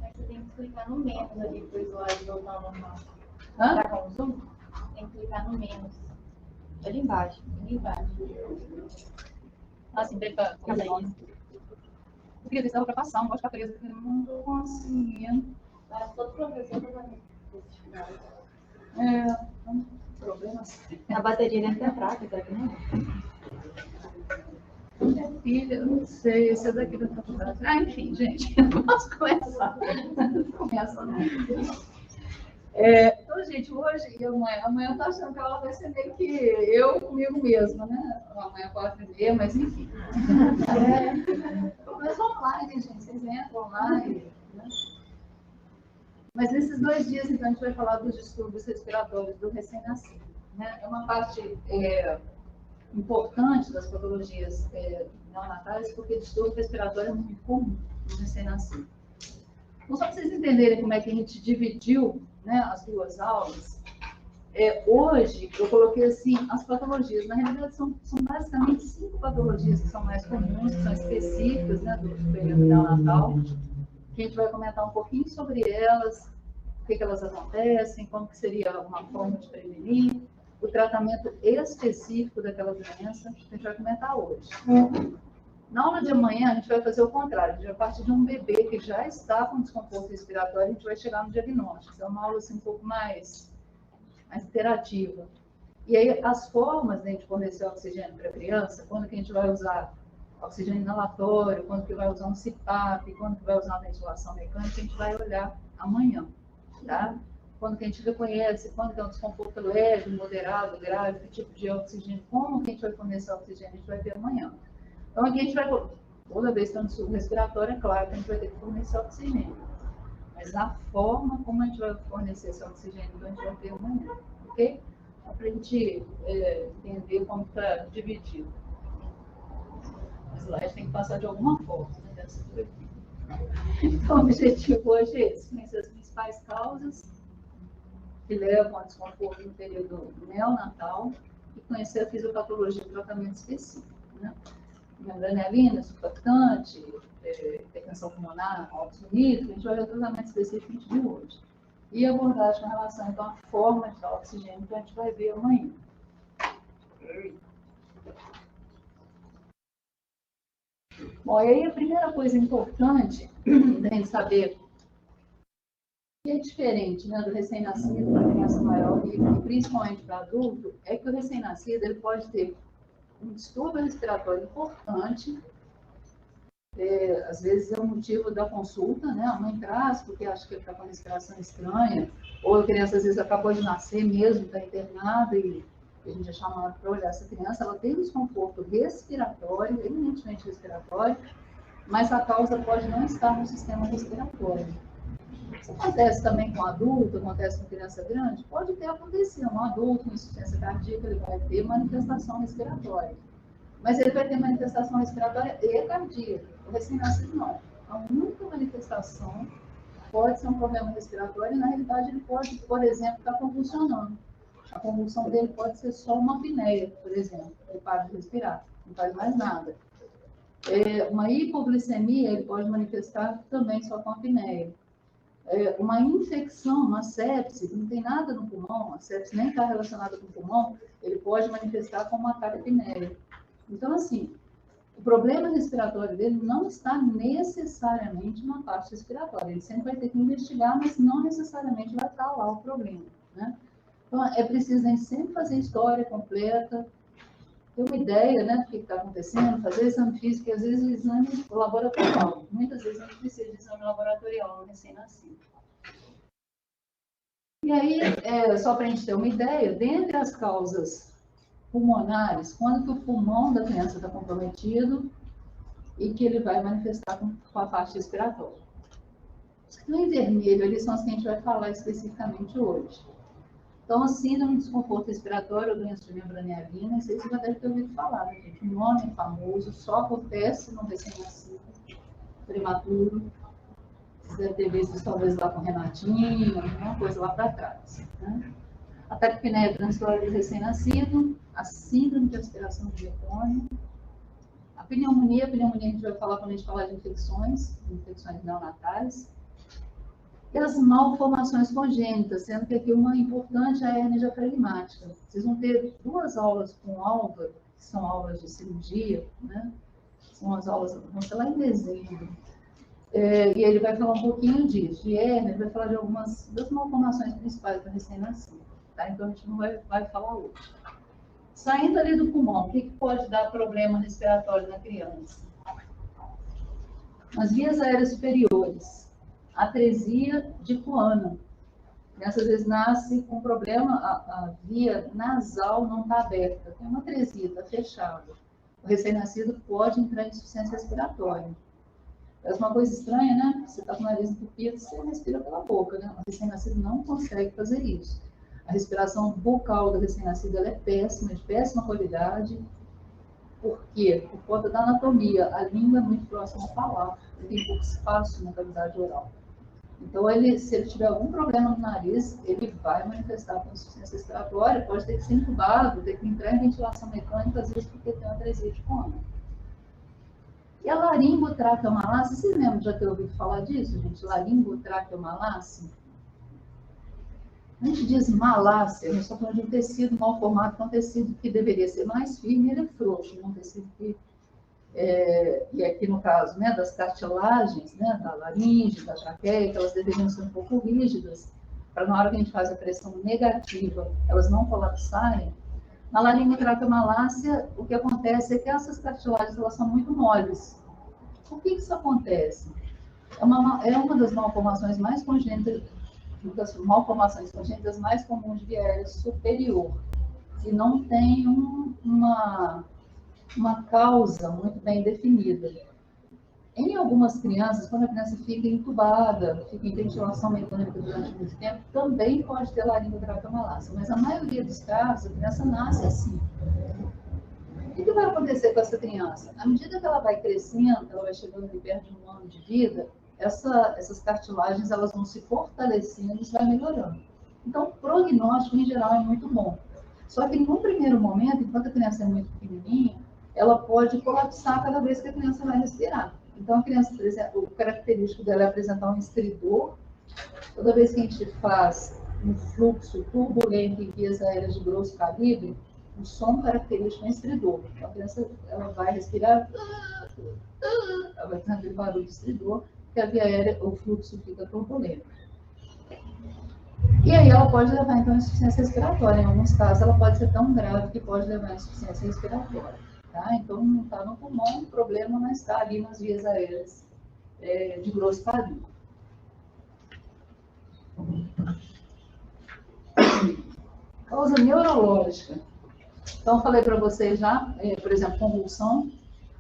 Você tem que clicar no menos ali para o slide voltar ao normal. Hã? Tá com o zoom? Tem que clicar no menos. Ali embaixo. Ali embaixo. Assim, para fazer isso. Eu queria ver se dava para passar um gosto para presa, porque eu não estou conseguindo. Mas todo professor vai Problemas. A bateria deve ter fraca, tá aqui, né? Minha filha, eu não sei, esse é daqui da faculdade. Ah, enfim, gente, eu posso começar. Começa, não. Então, gente, hoje e amanhã eu tô achando que ela vai ser meio que eu comigo mesma, né? Amanhã 4h30, mas enfim. Mas online, gente, vocês entram online, né? Mas nesses 2 dias, então, a gente vai falar dos distúrbios respiratórios do recém-nascido, né? É uma parte importante das patologias neonatais, porque distúrbio respiratório é muito comum no recém-nascido. Então, só para vocês entenderem como é que a gente dividiu, né, as 2 aulas, hoje eu coloquei assim as patologias. Na realidade, são basicamente 5 patologias que são mais comuns, que são específicas, né, do período neonatal, que a gente vai comentar um pouquinho sobre elas, o que elas acontecem, como que seria uma forma de prevenir, o tratamento específico daquela doença, que a gente vai comentar hoje. Na aula de amanhã, a gente vai fazer o contrário. A gente vai partir de um bebê que já está com desconforto respiratório, a gente vai chegar no diagnóstico. É uma aula assim, um pouco mais interativa. E aí, as formas de a gente fornecer oxigênio para a criança, quando que a gente vai usar oxigênio inalatório, quando que vai usar um CPAP, quando que vai usar uma ventilação mecânica, a gente vai olhar amanhã, tá? Quando que a gente reconhece, quando que é um desconforto leve, moderado, grave, que tipo de oxigênio, como que a gente vai fornecer oxigênio, a gente vai ver amanhã. Então, aqui a gente vai, toda vez que está no distúrbio respiratório, é claro que a gente vai ter que fornecer oxigênio. Mas a forma como a gente vai fornecer esse oxigênio, então a gente vai ver amanhã, ok? Só para a gente entender como está dividido. O slide tem que passar de alguma forma, né? Deve ser por aqui. Então, o objetivo hoje é esse: conhecer as principais causas que levam a desconforto no período neonatal e conhecer a fisiopatologia do tratamento específico, né? Membranelina, surfactante, hipertensão pulmonar, óxido nítrico, a gente vai ver o tratamento específico que a gente viu hoje. E abordagem com relação, então, à forma de dar oxigênio, que a gente vai ver amanhã. Bom, e aí a primeira coisa importante da gente saber que é diferente, né, do recém-nascido para criança maior e principalmente para adulto, é que o recém-nascido ele pode ter um distúrbio respiratório importante, às vezes é o motivo da consulta, né? A mãe traz porque acha que ele está com a respiração estranha, ou a criança às vezes acabou de nascer mesmo, está internada e a gente é chamado para olhar essa criança, ela tem um desconforto respiratório, eminentemente respiratório, mas a causa pode não estar no sistema respiratório. Isso acontece também com adulto, acontece com criança grande? Pode ter acontecido. Um adulto com insuficiência cardíaca, ele vai ter manifestação respiratória. Mas ele vai ter manifestação respiratória e cardíaca. O recém-nascido não. A única manifestação pode ser um problema respiratório e, na realidade, ele pode, por exemplo, estar convulsionando. A convulsão dele pode ser só uma apneia, por exemplo. Ele para de respirar, não faz mais nada. Uma hipoglicemia, ele pode manifestar também só com apneia. Uma infecção, uma sepse, que não tem nada no pulmão, a sepse nem está relacionada com o pulmão, ele pode manifestar como uma apneia. Então, assim, o problema respiratório dele não está necessariamente na parte respiratória. Ele sempre vai ter que investigar, mas não necessariamente vai estar lá o problema, né? Então, é preciso a gente sempre fazer a história completa, ter uma ideia, né, do que está acontecendo, fazer exame físico, e às vezes exame laboratorial. Muitas vezes a gente precisa de exame laboratorial no recém-nascido. E aí, só para a gente ter uma ideia, dentre as causas pulmonares, quando que o pulmão da criança está comprometido e que ele vai manifestar com a parte respiratória. Os que estão em vermelho, eles são as que a gente vai falar especificamente hoje. Então, a síndrome de desconforto respiratório, doença de membranelina, isso aí você já deve ter ouvido falar, né, gente? Um nome famoso, só acontece no recém-nascido, prematuro. Você deve ter visto talvez lá com Renatinho, alguma coisa lá para trás, né? A taquipneia transitória do recém-nascido, a síndrome de aspiração de Betônio, a pneumonia a gente vai falar quando a gente falar de infecções neonatais. E as malformações congênitas, sendo que aqui uma importante é a hernia diafragmática. Vocês vão ter 2 aulas com Álvaro, que são aulas de cirurgia, né? São as aulas, vão ser lá em dezembro. E ele vai falar um pouquinho disso. De hernia, ele vai falar de algumas das malformações principais do recém-nascido. Tá? Então, a gente não vai falar hoje. Saindo ali do pulmão, o que pode dar problema respiratório na criança? Nas vias aéreas superiores. Atresia de Coana. A criança às vezes nasce com problema, a via nasal não está aberta, tem uma atresia, está fechada. O recém-nascido pode entrar em insuficiência respiratória. É uma coisa estranha, né? Você está com o nariz entupido, você respira pela boca, né? O recém-nascido não consegue fazer isso. A respiração bucal do recém-nascido é péssima, de péssima qualidade. Por quê? Por conta da anatomia. A língua é muito próxima ao falar, ele tem pouco espaço na cavidade oral. Então, se ele tiver algum problema no nariz, ele vai manifestar com insuficiência respiratória, pode ter que ser intubado, ter que entrar em ventilação mecânica, às vezes porque tem uma atresia de Coana. E a laringotraqueomalácia, vocês lembram de já ter ouvido falar disso, gente? Laringotraqueomalácia? A gente diz malácia, a gente está falando de um tecido mal formado, que é um tecido que deveria ser mais firme, ele é frouxo, um tecido que e aqui no caso, né, das cartilagens, né, da laringe, da traqueia, que elas deveriam ser um pouco rígidas, para na hora que a gente faz a pressão negativa, elas não colapsarem. Na laringotraqueomalácia, o que acontece é que essas cartilagens elas são muito moles. Por que isso acontece? É uma das malformações mais congênitas, mais comuns de via aérea superior, e não tem uma causa muito bem definida. Em algumas crianças, quando a criança fica entubada, fica em ventilação mecânica durante muito tempo, também pode ter laringotraqueomalácia, mas a maioria dos casos, a criança nasce assim. O que vai acontecer com essa criança? À medida que ela vai crescendo, ela vai chegando ali perto de 1 ano de vida, essas cartilagens elas vão se fortalecendo e vai melhorando. Então, o prognóstico, em geral, é muito bom. Só que, no primeiro momento, enquanto a criança é muito pequenininha, ela pode colapsar cada vez que a criança vai respirar. Então, a criança, por exemplo, o característico dela é apresentar um estridor. Toda vez que a gente faz um fluxo turbulento em vias aéreas de grosso calibre, o som característico é um estridor. Então, a criança ela vai respirar, ela vai ter aquele barulho de estridor, porque a via aérea, o fluxo fica turbulento. E aí ela pode levar, então, a insuficiência respiratória. Em alguns casos, ela pode ser tão grave que pode levar a insuficiência respiratória. Tá? Então, não está no pulmão, o problema não está ali nas vias aéreas de grosso calibre. Causa neurológica. Então, eu falei para vocês já, por exemplo, convulsão.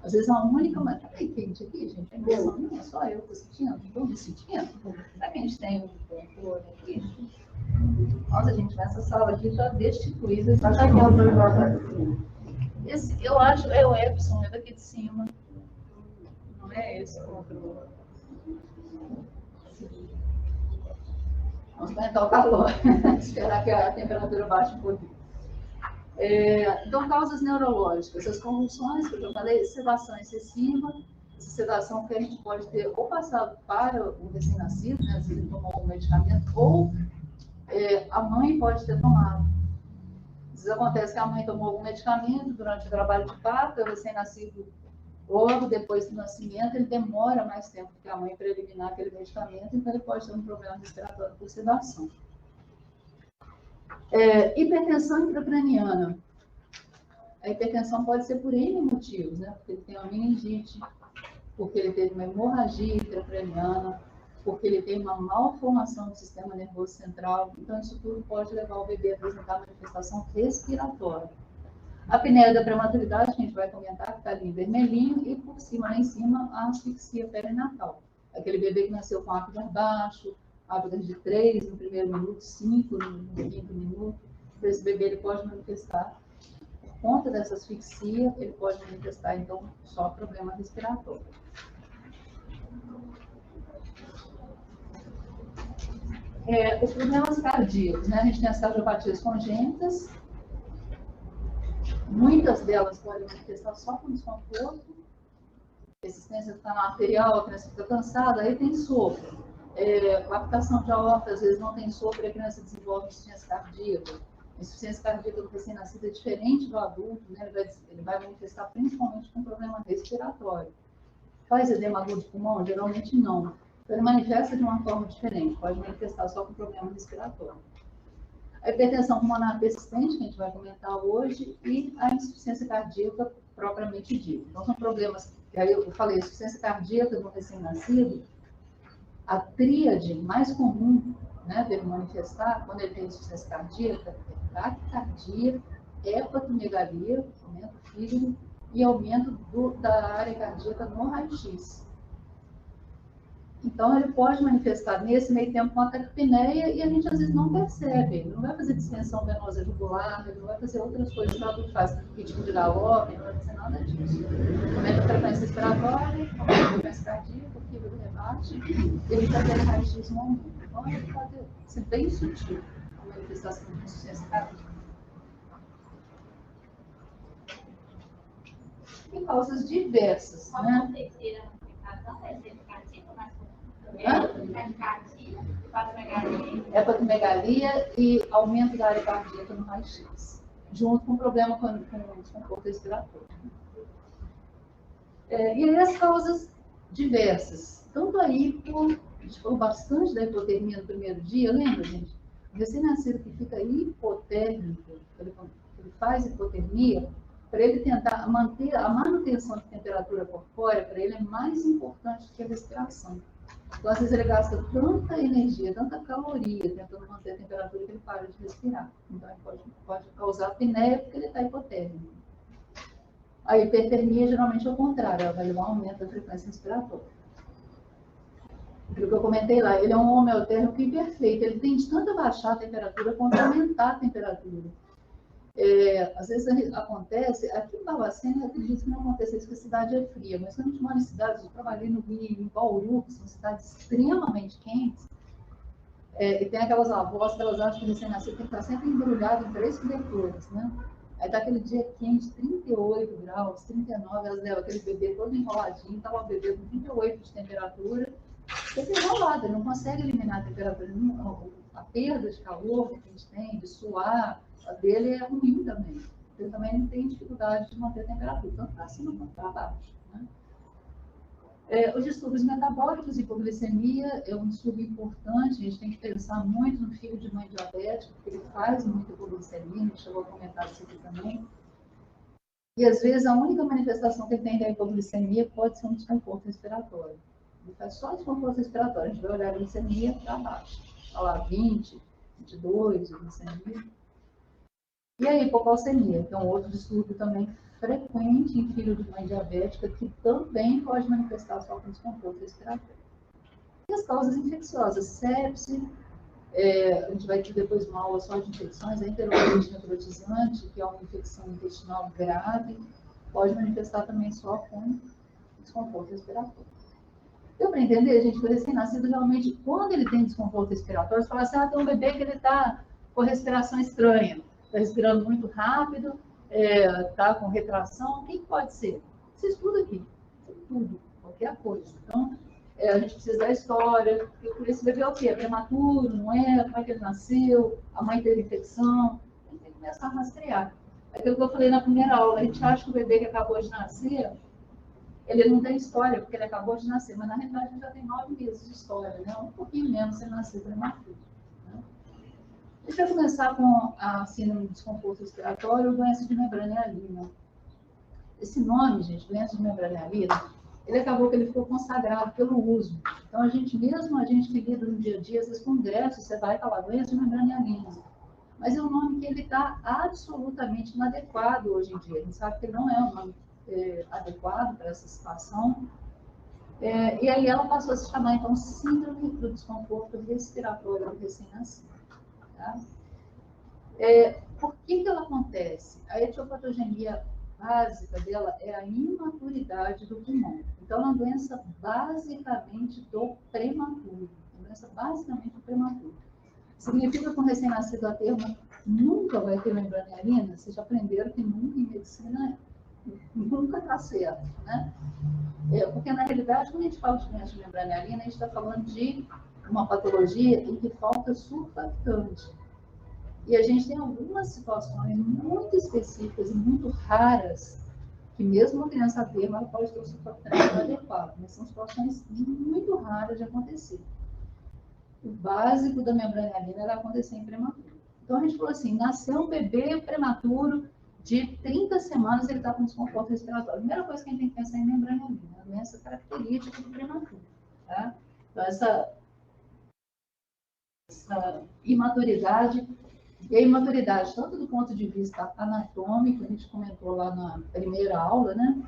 Às vezes a única... Mas tá bem quente aqui, gente. A emoção não é só eu que estou sentindo. Estou me sentindo. Será que a gente tem um controle aqui? Nossa, gente, nessa sala aqui está destituída. Está esse, eu acho, é o Epson, é daqui de cima. Não é esse controle. Vamos aumentar o calor. Esperar que a temperatura baixe um pouquinho. Então, causas neurológicas. As convulsões, que eu já falei, sedação excessiva. Essa sedação que a gente pode ter ou passado para o recém-nascido, né, se ele tomou um medicamento, ou a mãe pode ter tomado. Às vezes acontece que a mãe tomou algum medicamento durante o trabalho de parto, o recém-nascido, logo depois do nascimento, ele demora mais tempo que a mãe para eliminar aquele medicamento, então ele pode ter um problema respiratório por sedação. Hipertensão intracraniana. A hipertensão pode ser por N motivos, né? Porque ele tem uma meningite, porque ele teve uma hemorragia intracraniana, porque ele tem uma malformação do sistema nervoso central. Então, isso tudo pode levar o bebê a apresentar manifestação respiratória. A apneia da prematuridade, que a gente vai comentar, que está ali em vermelhinho, e por cima, lá em cima, a asfixia perinatal. Aquele bebê que nasceu com ápice baixo, ápice de 3 no primeiro minuto, 5 no quinto minuto. Esse bebê ele pode manifestar, por conta dessa asfixia, ele pode manifestar, então, só problema respiratório. Os problemas cardíacos, né? A gente tem as cardiopatias congênitas, muitas delas podem manifestar só com desconforto, Resistência está na arterial, a criança fica cansada, aí tem sopro. Captação de aorta, às vezes não tem sopro, a criança desenvolve insuficiência cardíaca. A insuficiência cardíaca do recém-nascido é diferente do adulto, né? Ele vai manifestar principalmente com problema respiratório. Faz edema agudo de pulmão? Geralmente não. Então, ele manifesta de uma forma diferente, pode manifestar só com problema respiratório. A hipertensão pulmonar persistente, que a gente vai comentar hoje, e a insuficiência cardíaca propriamente dita. Então, são problemas, aí eu falei, insuficiência cardíaca do recém-nascido, a tríade mais comum, né, dele manifestar, quando ele tem insuficiência cardíaca, é taquicardia, hepatomegalia, aumento do fígado, e aumento da área cardíaca no raio-x. Então, ele pode manifestar nesse meio tempo com a taquipneia e a gente às vezes não percebe. Ele não vai fazer distensão venosa jugular, ele não vai fazer outras coisas que o adulto faz, ritmo de galope, não vai fazer nada disso. Aumenta a frequência respiratória, aumenta a frequência cardíaca, o fígado rebate, ele está tendo raio-x no aumento. Então, ele pode ser bem sutil a manifestação de insuficiência cardíaca. E causas diversas, né? Hepatomegalia e aumento da área cardíaca no raio-x, junto com problema com desconforto respiratório. E aí as causas diversas. Tanto aí, a gente falou bastante da hipotermia no primeiro dia, lembra, gente? O recém-nascido que fica hipotérmico, ele faz hipotermia, para ele tentar manter a manutenção de temperatura corpórea, para ele é mais importante que a respiração. Então, às vezes, ele gasta tanta energia, tanta caloria tentando manter a temperatura que ele para de respirar. Então, ele pode causar apneia porque ele está hipotérmico. A hipertermia, geralmente, é o contrário, ela vai levar a um aumento da frequência respiratória. Aquilo que eu comentei lá, ele é um homeotérmico imperfeito, ele tende tanto a baixar a temperatura quanto a aumentar a temperatura. Às vezes acontece, aqui em Barbacena, eu acredito que não acontece isso, porque a cidade é fria, mas quando a gente mora em cidades, eu trabalhei no Rio, em Bauru, que são cidades extremamente quentes, e tem aquelas avós que elas acham que o recém-nascido tem que estar sempre embrulhado em 3 cobertores, né? Aí tá aquele dia quente, 38 graus, 39, elas levam aquele bebê todo enroladinho, tá lá o bebê com 38 de temperatura, fica enrolado, ele não consegue eliminar a temperatura, a perda de calor que a gente tem, de suar, a dele é ruim também. Ele também não tem dificuldade de manter a temperatura, tanto para cima quanto para baixo. Né? Os distúrbios metabólicos, hipoglicemia, é um distúrbio importante, a gente tem que pensar muito no filho de mãe diabética, porque ele faz muita hipoglicemia, a gente chegou a comentar isso aqui também. E às vezes a única manifestação que ele tem da hipoglicemia pode ser um desconforto respiratório. Ele faz só desconforto respiratório, a gente vai olhar a glicemia para baixo, está lá 20, 22, glicemia. E a hipocalcemia, que é um outro distúrbio também frequente em filho de mãe diabética, que também pode manifestar só com desconforto respiratório. E as causas infecciosas, sepse, a gente vai ter depois uma aula só de infecções, a enterocolitis necrotizante, que é uma infecção intestinal grave, pode manifestar também só com desconforto respiratório. Deu para entender, gente, que o recém-nascido realmente, quando ele tem desconforto respiratório, você fala assim, tem um bebê que ele está com respiração estranha, está respirando muito rápido, está com retração, o que pode ser? Você estuda aqui, tudo, qualquer coisa. Então, a gente precisa da história, porque esse bebê é o quê? É prematuro, não é? Como é que ele nasceu? A mãe teve infecção? A gente tem que começar a rastrear. Aquilo que eu falei na primeira aula, a gente acha que o bebê que acabou de nascer, ele não tem história, porque ele acabou de nascer, mas na realidade ele já tem 9 meses de história, né? Um pouquinho menos se ele nascer prematuro. Né? Deixa eu começar com a síndrome de desconforto respiratório ou doença de membrana hialina. Esse nome, gente, doença de membrana hialina, ele acabou que ele ficou consagrado pelo uso. Então, a gente que lida no dia a dia, às vezes congressos, você vai falar doença de membrana hialina. Mas é um nome que ele está absolutamente inadequado hoje em dia. A gente sabe que ele não é um nome adequado para essa situação. E aí ela passou a se chamar, então, síndrome do desconforto respiratório do recém-nascido. Tá? Por que ela acontece? A etiopatogenia básica dela é a imaturidade do pulmão. Então, é uma doença basicamente do prematuro. Uma doença basicamente do prematuro. Significa que um recém-nascido a termo nunca vai ter membrana hialina? Vocês já aprenderam que nunca em medicina nunca está certo, né? Porque, na realidade, quando a gente fala de doença de membrana hialina, a gente está falando de uma patologia em que falta surfactante. E a gente tem algumas situações muito específicas e muito raras que mesmo uma criança termo, ela pode ter um surfactante adequado, mas são situações muito raras de acontecer. O básico da membrana hialina era acontecer em prematuro. Então a gente falou assim, nasceu um bebê prematuro de 30 semanas, ele está com desconforto respiratório. A primeira coisa que a gente tem que pensar é em membrana hialina, a doença característica do prematuro. Tá? Então essa imaturidade, e a imaturidade, tanto do ponto de vista anatômico, a gente comentou lá na primeira aula, né?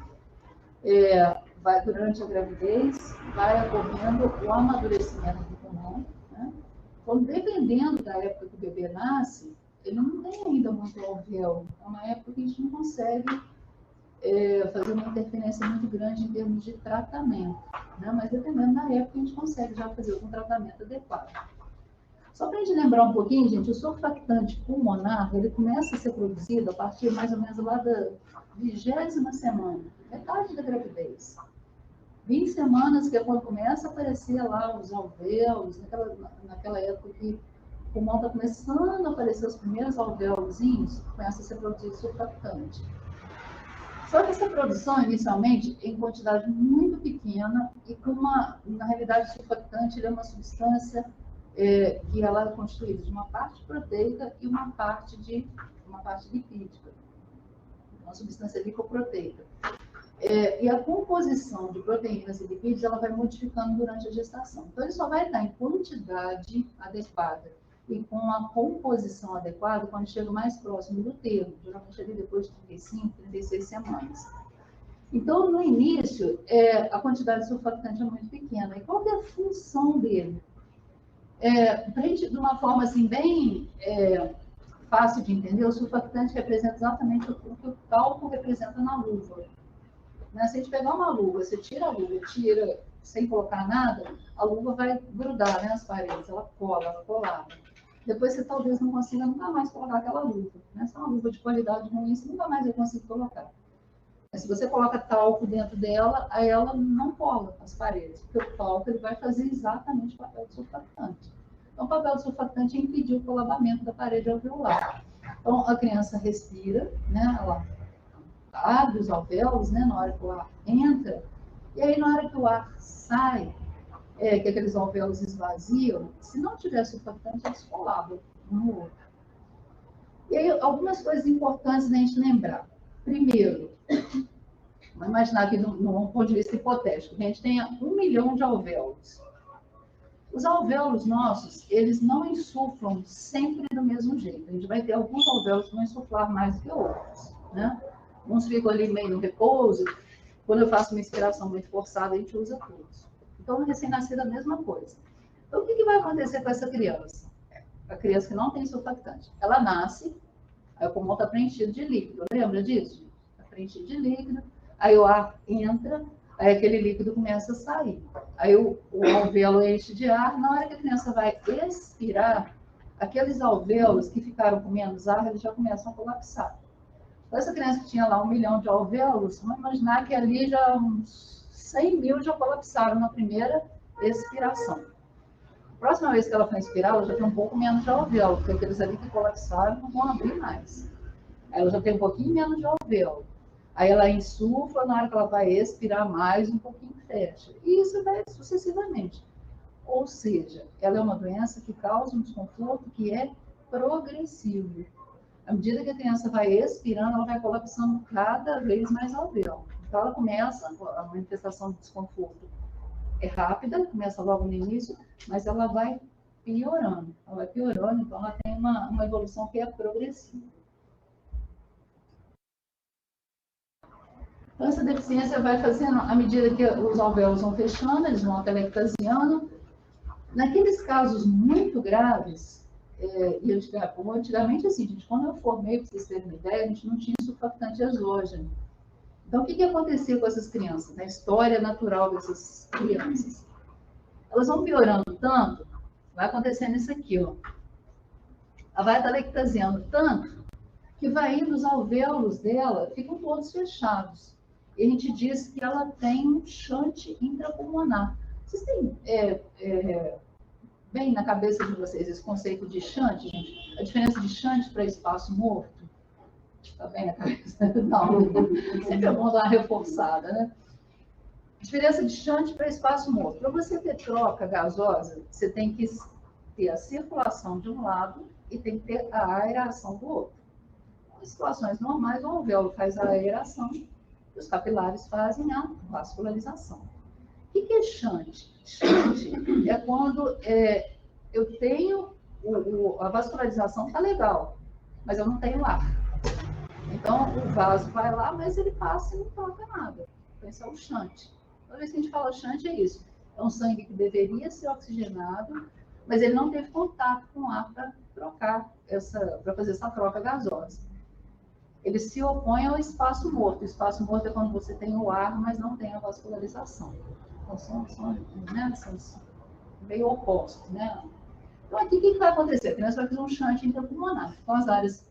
Vai durante a gravidez, vai ocorrendo o amadurecimento do pulmão, né? Então, dependendo da época que o bebê nasce, ele não tem ainda muito alvéolo. É uma época que a gente não consegue fazer uma interferência muito grande em termos de tratamento, né? Mas dependendo da época, a gente consegue já fazer algum tratamento adequado. Só para a gente lembrar um pouquinho, gente, o surfactante pulmonar, ele começa a ser produzido a partir mais ou menos lá da 20ª semana, metade da gravidez. 20 semanas que é quando começa a aparecer lá os alvéolos, naquela época que o pulmão está começando a aparecer os primeiros alvéolozinhos, começa a ser produzido surfactante. Só que essa produção, inicialmente, em quantidade muito pequena e com na realidade, o surfactante ele é uma substância que ela é constituída de uma parte proteica e uma parte lipídica, uma substância lipoproteica. E a composição de proteínas e lipídios ela vai modificando durante a gestação. Então, ele só vai estar em quantidade adequada e com a composição adequada quando chega mais próximo do termo, geralmente ali depois de 35, 36 semanas. Então, no início, a quantidade de surfactante é muito pequena. E qual que é a função dele? Para a gente, de uma forma assim, bem fácil de entender, o surfactante representa exatamente o que o talco representa na luva. Né? Se a gente pegar uma luva, você tira a luva, tira sem colocar nada, a luva vai grudar, né, nas paredes, ela colada. Depois você talvez não consiga nunca mais colocar aquela luva. Né? Se é uma luva de qualidade ruim, você nunca mais vai conseguir colocar. Mas se você coloca talco dentro dela, aí ela não cola as paredes, porque o talco ele vai fazer exatamente o papel do surfactante. Então, o papel do surfactante é impedir o colabamento da parede alveolar. Então, a criança respira, né? Ela abre os alvéolos, né? Na hora que o ar entra, e aí na hora que o ar sai, que aqueles alvéolos esvaziam, se não tiver surfactante, eles colabam um no outro. E aí, algumas coisas importantes da gente lembrar. Primeiro, vamos imaginar aqui num ponto de vista hipotético, que a gente tenha 1 milhão de alvéolos. Os alvéolos nossos, eles não insuflam sempre do mesmo jeito. A gente vai ter alguns alvéolos que vão insuflar mais do que outros, né? Uns ficam ali meio no repouso. Quando eu faço uma inspiração muito forçada, a gente usa todos. Então, no recém-nascido, a mesma coisa. Então, o que vai acontecer com essa criança? A criança que não tem surfactante. Ela nasce, aí o pulmão está preenchido de líquido. Lembra disso? Está preenchido de líquido. Aí o ar entra, aí aquele líquido começa a sair. Aí o alvéolo enche de ar. Na hora que a criança vai expirar, aqueles alvéolos que ficaram com menos ar, eles já começam a colapsar. Então, essa criança que tinha lá 1 milhão de alvéolos, vamos imaginar que ali já uns 100 mil já colapsaram na primeira expiração. A próxima vez que ela for inspirar, ela já tem um pouco menos de alvéolo, porque aqueles ali que colapsaram não vão abrir mais. Aí ela já tem um pouquinho menos de alvéolo. Aí ela insufla, na hora que ela vai expirar mais, um pouquinho fecha. E isso vai sucessivamente. Ou seja, ela é uma doença que causa um desconforto que é progressivo. À medida que a criança vai expirando, ela vai colapsando cada vez mais alvéolo. Então ela começa, a manifestação de desconforto é rápida, começa logo no início, mas ela vai piorando. Ela vai piorando, então ela tem uma evolução que é progressiva. Então, essa deficiência vai fazendo, à medida que os alvéolos vão fechando, eles vão atelectasiando. Naqueles casos muito graves, antigamente, assim, gente, quando eu formei, para vocês terem uma ideia, a gente não tinha surfactante exógeno. Então, o que acontecia com essas crianças? Na história natural dessas crianças? Elas vão piorando tanto, vai acontecendo isso aqui, ó. Ela vai atelectasiando tanto, que vai indo, os alvéolos dela ficam todos fechados. E a gente diz que ela tem um shunt intrapulmonar. Vocês têm bem na cabeça de vocês esse conceito de shunt, gente? A diferença de shunt para espaço morto? Está bem na cabeça? Não. Sempre é bom dar uma reforçada, né? A diferença de shunt para espaço morto. Para você ter troca gasosa, você tem que ter a circulação de um lado e tem que ter a aeração do outro. Em situações normais, o alvéolo faz a aeração e os capilares fazem a vascularização. O que é shunt? Shunt é quando eu tenho a vascularização está legal, mas eu não tenho ar. Então, o vaso vai lá, mas ele passa e não toca nada. Então, esse é o shunt. Toda vez que a gente fala shunt, é isso. É um sangue que deveria ser oxigenado, mas ele não teve contato com o ar para para fazer essa troca gasosa. Ele se opõe ao espaço morto. O espaço morto é quando você tem o ar, mas não tem a vascularização. Então, são meio opostos, né? Então, aqui, o que vai acontecer? A criança vai fazer um shunt intrapulmonar. Então, as áreas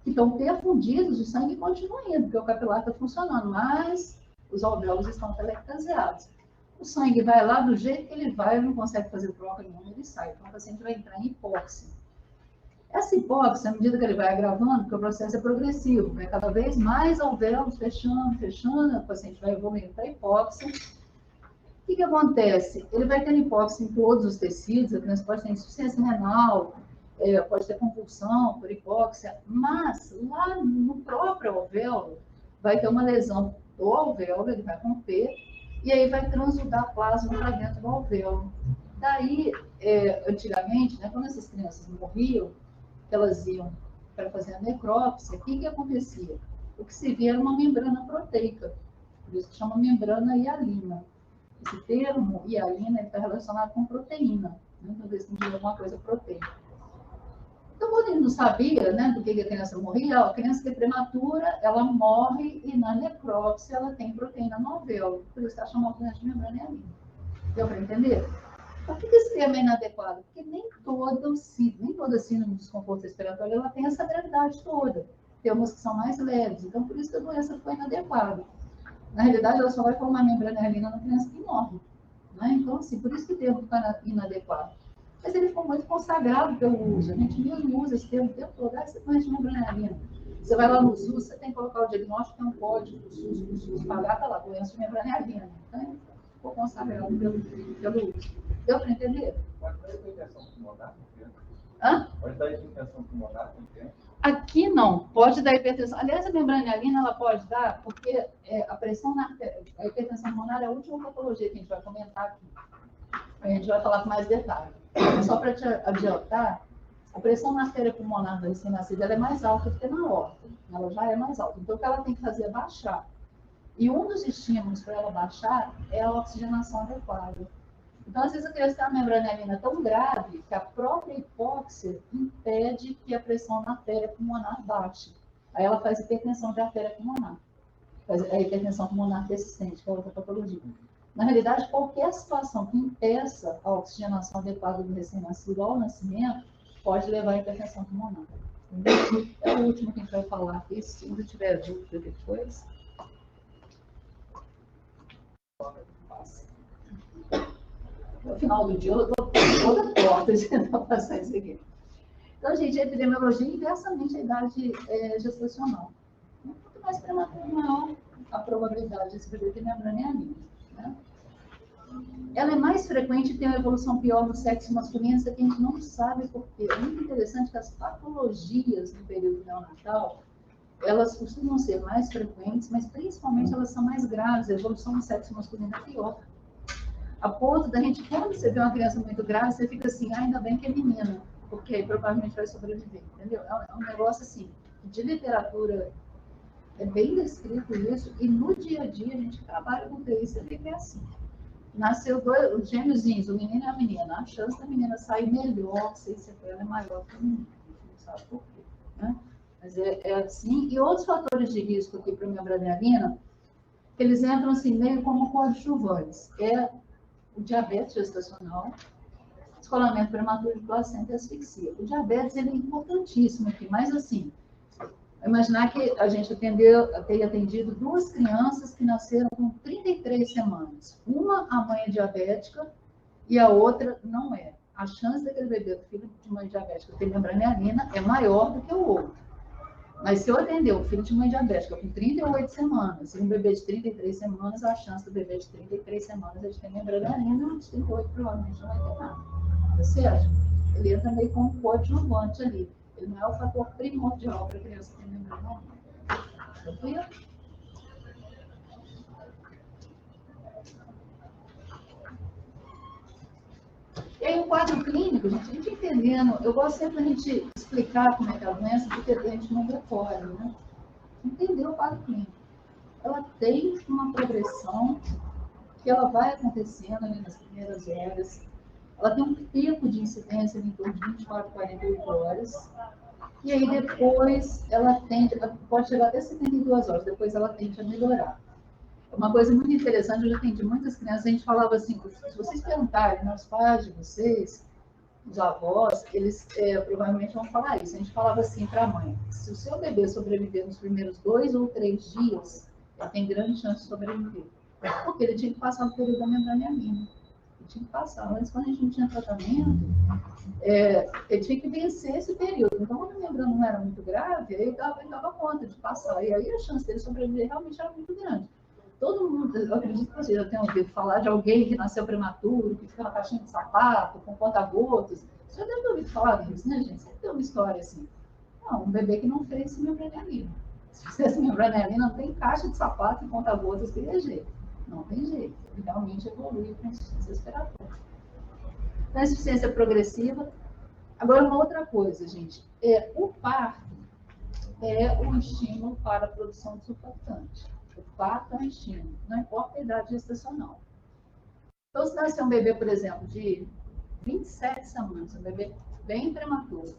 que estão perfundidas, o sangue continua indo, porque o capilar está funcionando, mas os alvéolos estão telectaseados. O sangue vai lá do jeito que ele vai, ele não consegue fazer troca nenhuma, ele sai. Então, o paciente vai entrar em hipóxia. Essa hipóxia, à medida que ele vai agravando, porque o processo é progressivo, vai cada vez mais alvéolos fechando, o paciente vai evoluindo para hipóxia. O que acontece? Ele vai tendo hipóxia em todos os tecidos, a criança pode ter insuficiência renal, pode ter convulsão por hipóxia, mas lá no próprio alvéolo vai ter uma lesão do alvéolo, ele vai romper, e aí vai transudar plasma para dentro do alvéolo. Daí, antigamente, né, quando essas crianças morriam, elas iam para fazer a necrópsia, o que acontecia? O que se via era uma membrana proteica, por isso que chama membrana hialina. Esse termo, hialina, está relacionado com proteína, né? Talvez que diga alguma coisa proteica. Então, quando ele não sabia, né, do que a criança morria, a criança que é prematura, ela morre e na necrópsia ela tem proteína no alvéolo, por isso está chamada de membrana hialina. Deu para entender? Por que esse termo é inadequado? Porque nem toda síndrome de desconforto respiratório ela tem essa gravidade toda. Tem umas que são mais leves, então por isso que a doença foi inadequada. Na realidade, ela só vai formar membrana hialina na criança que morre. Né? Então, assim, por isso que o termo está inadequado. Mas ele ficou muito consagrado pelo uso. A gente mesmo usa esse termo o tempo todo. Você conhece membrana hialina. Você vai lá no SUS, você tem que colocar o diagnóstico, tem um código do SUS pagar, está lá, doença de membrana hialina. Então, ficou consagrado pelo uso. Deu para entender? Pode dar hipertensão pulmonar com tempo? Hã? Pode dar hipertensão pulmonar com tempo? Aqui não, pode dar hipertensão. Aliás, a membrana hialina ela pode dar, porque a pressão na artéria, a hipertensão pulmonar é a última patologia que a gente vai comentar aqui. A gente vai falar com mais detalhe. Só para te adiantar, a pressão na artéria pulmonar da recém-nascida é mais alta do que na aorta. Ela já é mais alta. Então, o que ela tem que fazer é baixar. E um dos estímulos para ela baixar é a oxigenação adequada. Então, às vezes, a criança tem uma membrana hialina tão grave que a própria hipóxia impede que a pressão na artéria pulmonar baixe. Aí ela faz hipertensão de artéria pulmonar. Faz a hipertensão pulmonar persistente, que é outra patologia. Na realidade, qualquer situação que impeça a oxigenação adequada do recém-nascido ao nascimento pode levar à hipertensão pulmonar. Entendeu? É o último que a gente vai falar aqui, se ainda tiver dúvida depois. No final do dia, eu estou toda torta de tentar passar isso aqui. Então, gente, a epidemiologia é inversamente a idade gestacional. Quanto mais prematuro, maior a probabilidade de se perder de membrana hialina. Né? Ela é mais frequente e tem uma evolução pior no sexo masculino, isso aqui a gente não sabe por quê. É muito interessante que as patologias no período neonatal, elas costumam ser mais frequentes, mas principalmente elas são mais graves, a evolução no sexo masculino é pior. A ponto da gente, quando você vê uma criança muito grave, você fica assim, ainda bem que é menina, porque aí provavelmente vai sobreviver, entendeu? É um negócio assim, de literatura, é bem descrito isso, e no dia a dia a gente trabalha com isso, você vê que é assim. Nasceu os gêmeozinhos, o menino e a menina, a chance da menina sair melhor, sem sequela, é maior que o menino, a gente não sabe por quê, né? Mas é assim, e outros fatores de risco aqui para a membrana hialina, eles entram assim, meio como coadjuvantes, o diabetes gestacional, descolamento prematuro de placenta e asfixia. O diabetes ele é importantíssimo aqui, mas assim, Imaginar que a gente tem atendido 2 crianças que nasceram com 33 semanas. Uma, a mãe é diabética, e a outra não é. A chance daquele bebê, do filho de mãe diabética, ter membranelina é maior do que o outro. Mas se eu atender o filho de mãe diabética com 38 semanas e um bebê de 33 semanas, a chance do bebê de 33 semanas é de ter membranelina, e de 38 provavelmente não vai ter nada. Tá certo? Ele entra meio como um coadjuvante ali. Ele não é o fator primordial para a criança ter membranelina. Tranquilo? E aí, o quadro clínico, gente, a gente entendendo, eu gosto sempre a gente explicar como é que é a doença, porque a gente não decora, né? Entender o quadro clínico. Ela tem uma progressão que ela vai acontecendo ali nas primeiras horas. Ela tem um pico de incidência em torno de 24, 48 horas. E aí, depois, ela pode chegar até 72 horas, depois ela tende a melhorar. Uma coisa muito interessante, eu já atendi muitas crianças, a gente falava assim, se vocês perguntarem nos pais de vocês, os avós, eles provavelmente vão falar isso. A gente falava assim para a mãe, se o seu bebê sobreviver nos primeiros 2 ou 3 dias, ele tem grande chance de sobreviver. Porque ele tinha que passar o período da membrana. Ele tinha que passar. Antes, quando a gente não tinha tratamento, ele tinha que vencer esse período. Então, quando a membrana não era muito grave, ele dava conta de passar. E aí a chance dele sobreviver realmente era muito grande. Todo mundo, eu acredito que vocês já tenham ouvido falar de alguém que nasceu prematuro, que fica na caixinha de sapato, com conta-gotas. Você já deve ter ouvido falar disso, né, gente? Sempre tem uma história assim. Não, um bebê que não fez membranelina. Se fizesse membranelina, não tem caixa de sapato e conta-gotas que dê jeito. Não tem jeito. Ele realmente evolui com insuficiência respiratória. Então, a insuficiência progressiva. Agora, uma outra coisa, gente. O parto é um estímulo para a produção de surfactante. O parto é um estímulo, não importa a idade gestacional. Então, se nascer um bebê, por exemplo, de 27 semanas, um bebê bem prematuro,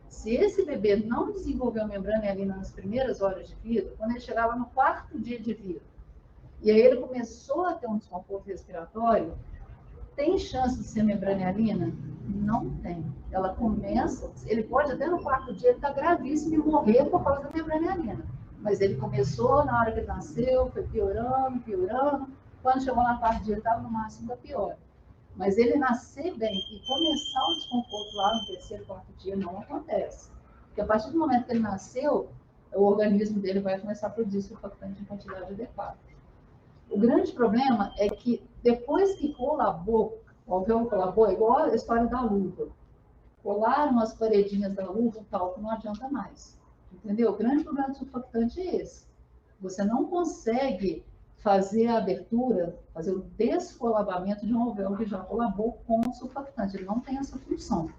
se esse bebê não desenvolveu membranelina nas primeiras horas de vida, quando ele chegava no 4º dia de vida, e aí ele começou a ter um desconforto respiratório, tem chance de ser membranelina? Não tem. Ela começa, ele pode até no 4º dia estar gravíssimo e morrer por causa da membranelina. Mas ele começou, na hora que ele nasceu, foi piorando, piorando. Quando chegou na 4º dia, estava no máximo da pior. Mas ele nascer bem e começar o desconforto lá no 3º, 4º dia não acontece. Porque a partir do momento que ele nasceu, o organismo dele vai começar a produzir surfactante em quantidade adequada. O grande problema é que depois que colabou, o alvéolo colabou, é igual a história da luva. Colaram as paredinhas da luva, o talco não adianta mais. Entendeu? O grande problema do surfactante é esse. Você não consegue fazer a abertura, fazer o descolabamento de um alvéolo que já colabou com o surfactante. Ele não tem essa função.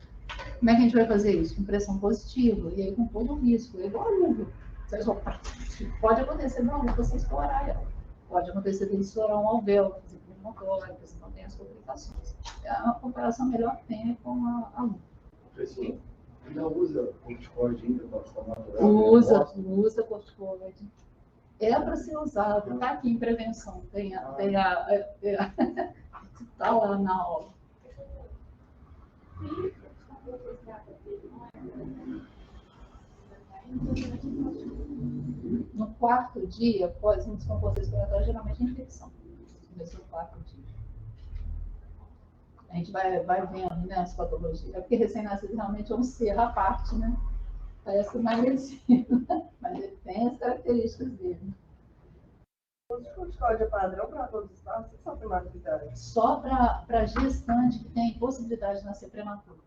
Como é que a gente vai fazer isso? Com pressão positiva, e aí com todo o risco. É igual a luva. Pode acontecer da luva você estourar ela. Pode acontecer dele estourar um alvéolo, fazer pneumotórax, você não tem as complicações. A comparação melhor que tem é com a luva. Professor, ainda usa corticoide ainda para tomar? Usa corticoide. É para ser usado, está aqui em prevenção, está lá na aula. No 4º dia, após um desconforto respiratório, geralmente é infecção. Começou no 4º dia. A gente vai vendo, né, as patologias. É porque recém-nascido realmente é um ser à parte, né? Parece mais medicina, mas ele tem as características dele. O corticoide é padrão para todos os casos, só para maternidade? Só para gestante que tem possibilidade de nascer prematuro.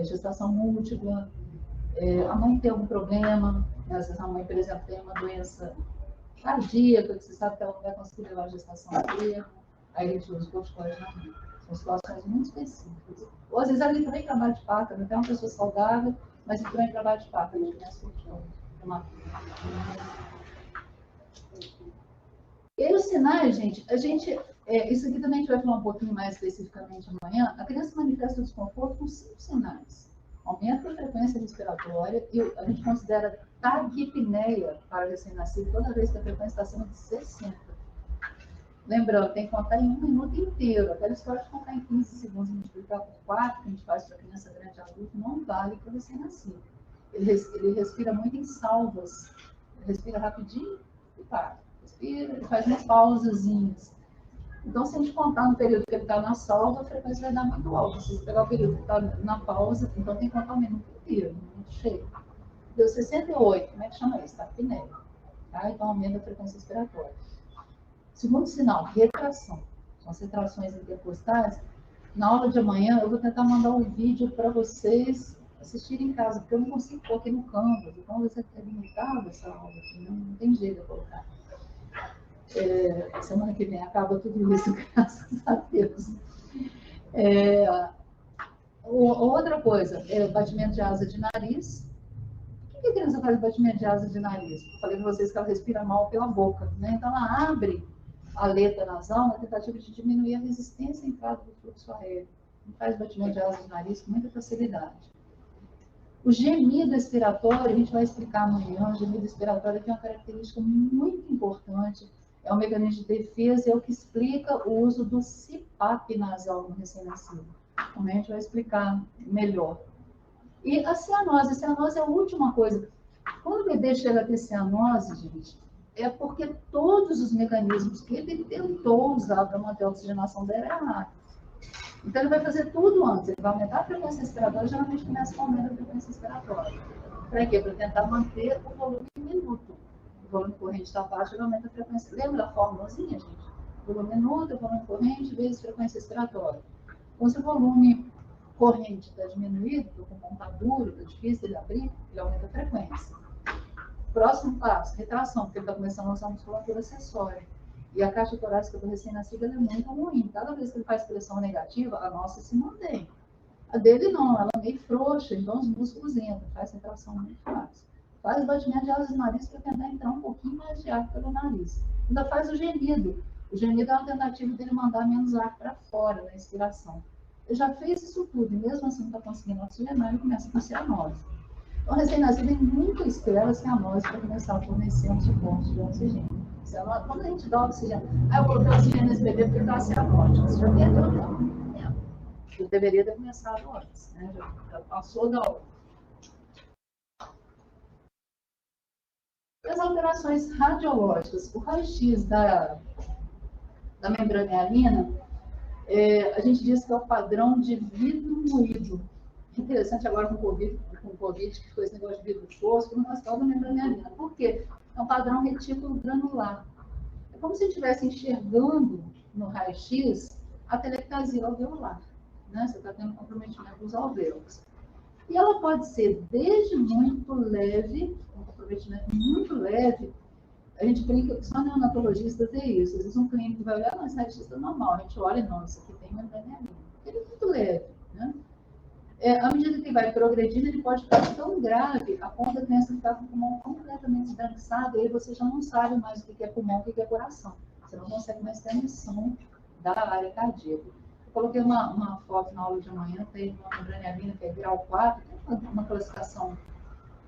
Gestação múltipla, a mãe tem algum problema, né? Às vezes a mãe, por exemplo, tem uma doença cardíaca, que você sabe que ela não vai conseguir levar a gestação inteira, aí a gente usa o corticoide na mãe. São situações muito específicas. Ou às vezes ela entrou em trabalho de parto, até uma pessoa saudável, mas entrou em trabalho de parto, a gente começa o corticoide prematuro. E aí os sinais, gente, isso aqui também a gente vai falar um pouquinho mais especificamente amanhã. A criança manifesta desconforto com 5 sinais. Aumento da frequência respiratória e a gente considera taquipneia para recém-nascido toda vez que a frequência está acima de 60. Lembrando, tem que contar em 1 minuto inteiro. Aquela história de contar em 15 segundos e multiplicar por 4, que a gente faz para criança grande e adulto, não vale para recém-nascido. ele respira muito em salvas. Ele respira rapidinho e para. Respira e faz umas pausazinhas. Então, se a gente contar no período que ele está na salva, a frequência vai dar muito alta. Se você pegar o período que está na pausa, então tem que contar o minuto inteiro, muito cheio. Deu 68, como é que chama isso? Está apneia. Tá? Então, aumenta a frequência respiratória. Segundo sinal, retração. São as retrações intercostais. Na aula de amanhã, eu vou tentar mandar um vídeo para vocês assistirem em casa, porque eu não consigo pôr aqui no Canvas. O Canvas é limitado essa aula aqui, não tem jeito de colocar. Semana que vem acaba tudo isso, graças a Deus. Outra coisa, batimento de asa de nariz. Por que a criança faz batimento de asa de nariz? Eu falei para vocês que ela respira mal pela boca, né? Então ela abre a aleta nasal na tentativa de diminuir a resistência à entrada do fluxo aéreo. Não faz batimento de asa de nariz com muita facilidade. O gemido expiratório, a gente vai explicar amanhã, o gemido expiratório tem uma característica muito importante, é um mecanismo de defesa, é o que explica o uso do CPAP nasal no recém-nascido. Então, a gente vai explicar melhor. E a cianose é a última coisa. Quando o bebê chega a ter cianose, gente, é porque todos os mecanismos que ele tentou usar para manter a oxigenação deram errado. Então, ele vai fazer tudo antes. Ele vai aumentar a frequência respiratória, geralmente começa com aumento da frequência respiratória. Para quê? Para tentar manter o volume minuto. O volume corrente está baixo, ele aumenta a frequência. Lembra da formulazinha, gente? Volume minuto, volume corrente, vezes frequência respiratória. Então, se o volume corrente está diminuído, o pulmão está duro, está difícil de abrir, ele aumenta a frequência. Próximo passo, retração, porque ele está começando a usar a musculatura acessória. E a caixa torácica do recém-nascido é muito ruim. Cada vez que ele faz pressão negativa, a nossa se mantém. A dele não, ela é meio frouxa, então os músculos entram, faz retração muito fácil. Faz batimento de asas do nariz para tentar entrar um pouquinho mais de ar pelo nariz. Ainda faz o gemido. O gemido é uma tentativa dele mandar menos ar para fora na inspiração. Ele já fez isso tudo, e mesmo assim não está conseguindo oxigenar, ele começa com cianose. Então, recém-nascido tem muita espera cianose para começar a fornecer um suporte de oxigênio. Quando a gente dá oxigênio, eu coloquei oxigênio nesse bebê porque está cianótico. Você já perdeu o tempo. Eu deveria ter começado antes, né? Já passou da hora. As alterações radiológicas, o raio-x da membrana hialina, a gente diz que é o padrão de vidro moído. Interessante agora com o Covid, que foi esse negócio de vidro fosco, no nosso caso da membrana hialina. Por quê? É um padrão retículo granular. É como se a gente estivesse enxergando no raio-x a telectasia alveolar. Né? Você está tendo comprometimento dos alvéolos. E ela pode ser desde muito leve, um comprometimento muito leve. A gente brinca que só neonatologista vê isso. Às vezes um clínico vai olhar, mas esse raio-x é normal. A gente olha e não, isso aqui tem membrana hialina. Ele é muito leve. Né? À medida que vai progredindo, ele pode ficar tão grave a ponto da criança ficar com o pulmão completamente esbranquiçado, e aí você já não sabe mais o que é pulmão, o que é coração. Você não consegue mais ter a noção da área cardíaca. Eu coloquei uma foto na aula de amanhã, tem uma membrana hialina que é grau 4, tem uma classificação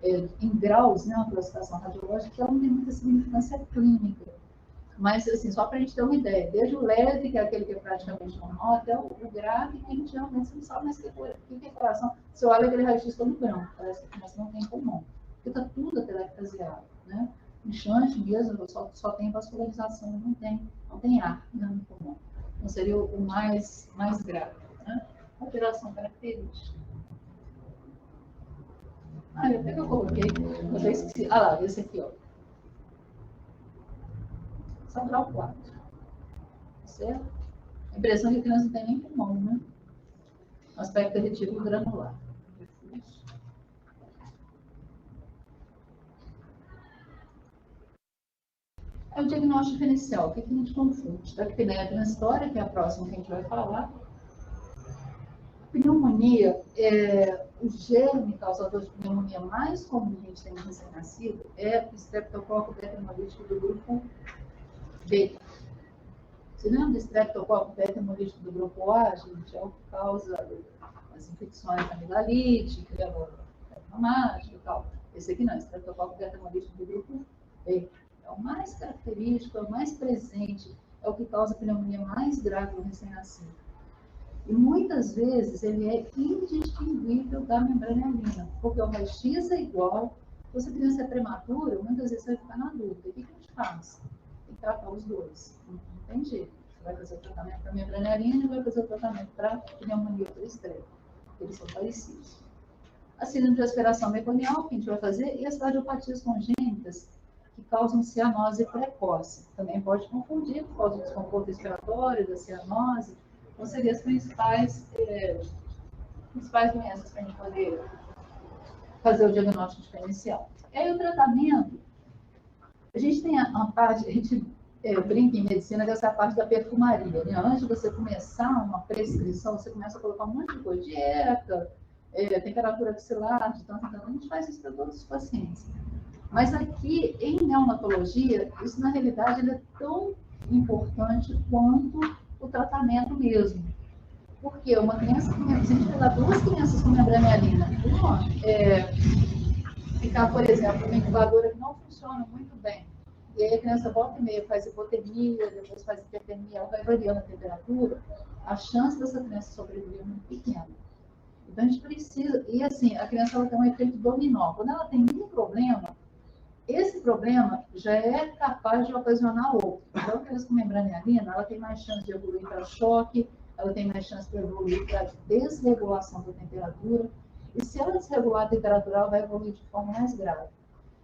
em graus, né, uma classificação radiológica, que ela não tem muita significância clínica. Mas, assim, só para a gente ter uma ideia, desde o leve, que é aquele que é praticamente normal, até o grave, que a gente realmente não sabe mais o que é coração. Você olha aquele raio-x todo branco, parece que a criança não tem pulmão, porque está tudo atelectasiado, né? Inchante mesmo, só tem vascularização, não tem ar, né, no pulmão. Então, seria o mais grave, né? Alteração característica. O que eu coloquei? Eu já esqueci. Lá, esse aqui, ó. Só grau 4. Certo? A impressão é que a criança não tem nem pulmão, né? O aspecto retículo granular. É o diagnóstico inicial. O que a gente confunde? Da apneia transitória, que é a próxima que a gente vai falar. Pneumonia, o germe causador de pneumonia mais comum que a gente tem no recém-nascido é o Streptococcus beta-hemolítico do grupo B. Você lembra do Streptococcus beta-hemolítico do grupo A, gente? É o que causa as infecções amidalite, que leva a mágica e tal. Esse aqui não, Streptococcus beta-hemolítico do grupo B. É o mais característico, é o mais presente, é o que causa a pneumonia mais grave no recém-nascido. E muitas vezes ele é indistinguível da membrana hialina, porque o raio-x é igual. Se essa criança é prematura, muitas vezes vai ficar na dúvida. O que a gente faz? Tem que tratar os dois. Não tem jeito. Você vai fazer o tratamento para membrana hialina e vai fazer o tratamento para pneumonia por estresse. Eles são parecidos. A síndrome de aspiração meconial, que a gente vai fazer, e as cardiopatias congênitas, que causam cianose precoce. Também pode confundir por causa do desconforto respiratório, da cianose. Então, seriam as principais doenças para a gente poder fazer o diagnóstico diferencial. E aí, o tratamento, a gente tem a parte, a gente brinca em medicina, dessa parte da perfumaria, né? Antes de você começar uma prescrição, você começa a colocar um monte de coisa, dieta, temperatura axilar, de tanto, a gente faz isso para todos os pacientes. Mas aqui, em neonatologia, isso na realidade ele é tão importante quanto o tratamento mesmo. Porque uma criança, se a gente pegar duas crianças com membrana hialina, uma ficar, por exemplo, uma incubadora que não funciona muito bem, e aí a criança volta e meia, faz hipotermia, depois faz hipertermia, ela vai variando a temperatura, a chance dessa criança sobreviver é muito pequena. Então a gente precisa, e assim, a criança ela tem um efeito dominó. Quando ela tem um problema, esse problema já é capaz de ocasionar outro. Então, a criança com membrana hialina, ela tem mais chance de evoluir para choque, ela tem mais chance de evoluir para desregulação da temperatura, e se ela desregular a temperatura, ela vai evoluir de forma mais grave.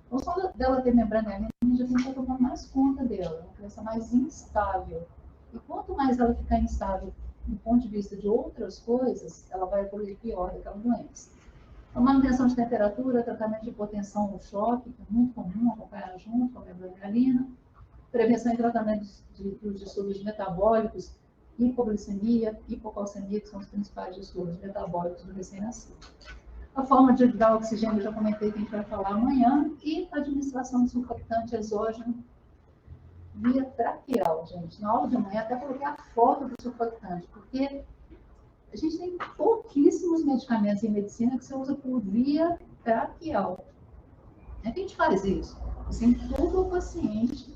Então, só dela ter membrana hialina, a gente já tem que estar tomando mais conta dela, é uma criança mais instável. E quanto mais ela ficar instável do ponto de vista de outras coisas, ela vai evoluir pior daquela doença. A manutenção de temperatura, tratamento de hipotensão ou choque, que é muito comum acompanhar junto com a membrana hialina, prevenção e tratamento dos distúrbios metabólicos, hipoglicemia, hipocalcemia, que são os principais distúrbios metabólicos do recém-nascido. A forma de dar oxigênio, eu já comentei que a gente vai falar amanhã, e a administração de surfactante exógeno via traqueal, gente. Na aula de amanhã até coloquei a foto do surfactante, porque a gente tem pouquíssimos medicamentos em medicina que você usa por via traqueal. Como é que a gente faz isso? Você entuba o paciente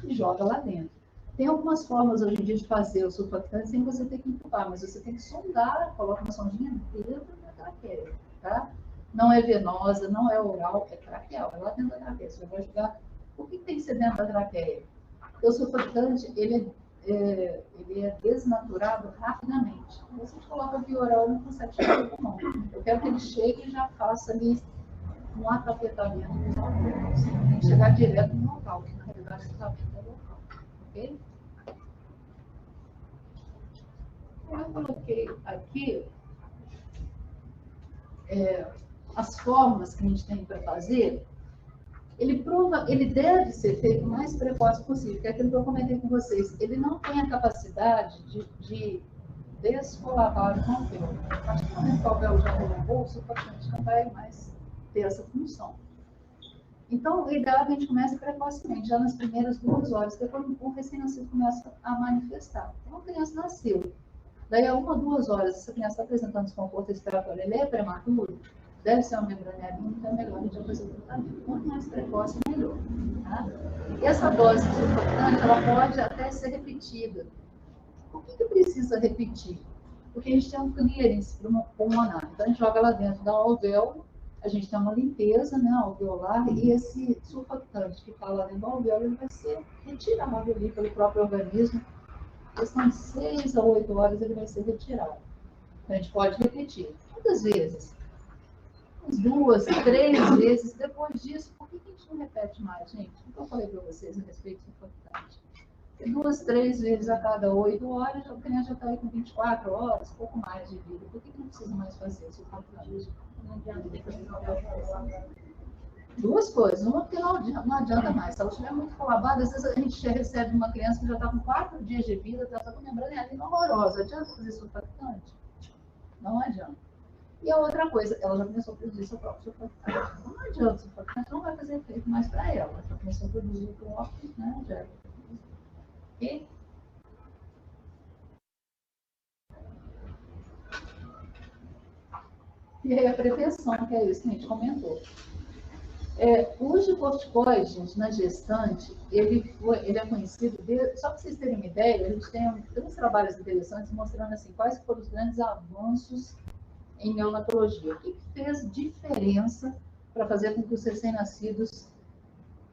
e joga lá dentro. Tem algumas formas hoje em dia de fazer o surfactante sem você ter que entubar, mas você tem que sondar, coloca uma sondinha dentro da traqueia, tá? Não é venosa, não é oral, é traqueal, é lá dentro da traqueia. Você vai jogar. Por que tem que ser dentro da traqueia? Porque o surfactante, ele é desnaturado rapidamente. Se você coloca via oral, não consegue chegar no pulmão. Eu quero que ele chegue e já faça ali um atapetamento dos alvéolos. Tem que chegar direto no local, que na realidade o tratamento é local. Ok? Eu coloquei aqui as formas que a gente tem para fazer. Ele deve ser feito o mais precoce possível, que é aquilo que eu comentei com vocês. Ele não tem a capacidade de descolavar o alvéolo. A partir do momento que o alvéolo já colocou, o surfactante não vai mais ter essa função. Então, o ideal é que a gente comece precocemente, já nas primeiras 2 horas, que é quando o recém-nascido começa a manifestar. Então, a criança nasceu. Daí, a 1 ou 2 horas, essa criança está apresentando desconforto respiratório, ele é prematuro, deve ser uma membrana hialina, então é melhor a gente fazer o tratamento. Quanto mais precoce, melhor. Tá? E essa dose de surfactante, ela pode até ser repetida. Por que precisa repetir? Porque a gente tem um clearance pulmonar. Então, a gente joga lá dentro da alvéolo, a gente tem uma limpeza, né, alveolar, e esse surfactante que está lá dentro do alvéolo, ele vai ser retirado ali pelo próprio organismo. Em questão de 6 a 8 horas, ele vai ser retirado. Então, a gente pode repetir. Quantas vezes? 2, 3 vezes. Depois disso, por que a gente não repete mais, gente? O que eu falei para vocês a respeito do surfactante? 2, 3 vezes a cada 8 horas, a criança já está aí com 24 horas, pouco mais de vida. Por que não precisa mais fazer surfactante? Não adianta ter que fazer duas coisas. Uma, porque não adianta mais. Se ela estiver muito colabada, às vezes a gente recebe uma criança que já está com 4 dias de vida, ela está com membrana hialina horrorosa. Adianta fazer surfactante? Não adianta. E a outra coisa, ela já começou a produzir seu próprio surfactante. Não adianta, o surfactante não vai fazer efeito mais para ela. Ela já começou a produzir o próprio, né, já. Ok? E aí a prevenção, que é isso que a gente comentou. O uso de corticoide, gente, na gestante, ele é conhecido, só para vocês terem uma ideia, a gente tem uns trabalhos interessantes mostrando assim, quais foram os grandes avanços em neonatologia. O que fez diferença para fazer com que os recém-nascidos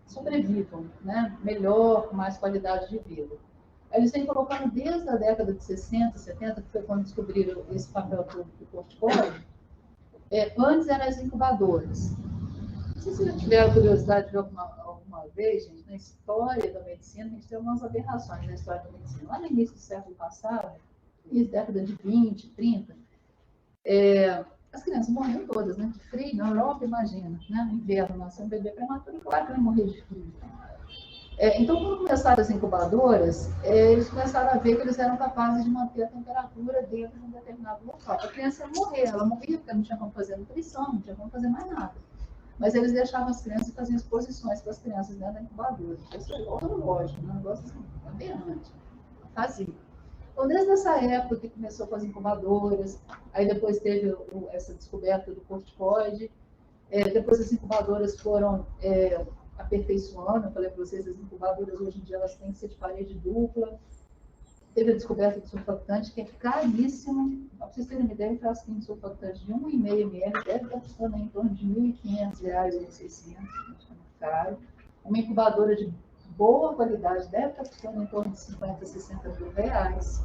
sobrevivam, né? Melhor, com mais qualidade de vida. Eles vêm colocando desde a década de 60, 70, que foi quando descobriram esse papel do corticoide. Antes eram as incubadoras. Não sei se vocês já tiveram curiosidade de ver alguma vez, gente, na história da medicina, a gente tem algumas aberrações na história da medicina. Lá no início do século passado, década de 20, 30, as crianças morreram todas, né? De frio, na Europa, imagina, né? No inverno, nasceu um bebê prematuro, claro que vai morrer de frio. Então, quando começaram as incubadoras, eles começaram a ver que eles eram capazes de manter a temperatura dentro de um determinado local. A criança ia morrer, ela morria porque não tinha como fazer nutrição, não tinha como fazer mais nada. Mas eles deixavam as crianças e faziam exposições para as crianças dentro da incubadora. Isso é horroroso, um negócio assim, aberrante. Fazia. Então, desde essa época que começou com as incubadoras, aí depois teve essa descoberta do corticoide, depois as incubadoras foram aperfeiçoando. Eu falei para vocês, as incubadoras hoje em dia elas têm que ser de parede dupla. Teve a descoberta do surfactante, que é caríssimo. Para vocês terem uma ideia, um frasquinho de surfactante de 1,5 ml deve estar custando em torno de R$ 1.500, R$ 1.600, muito caro. Uma incubadora de boa qualidade deve estar custando em torno de 50, 60 mil reais.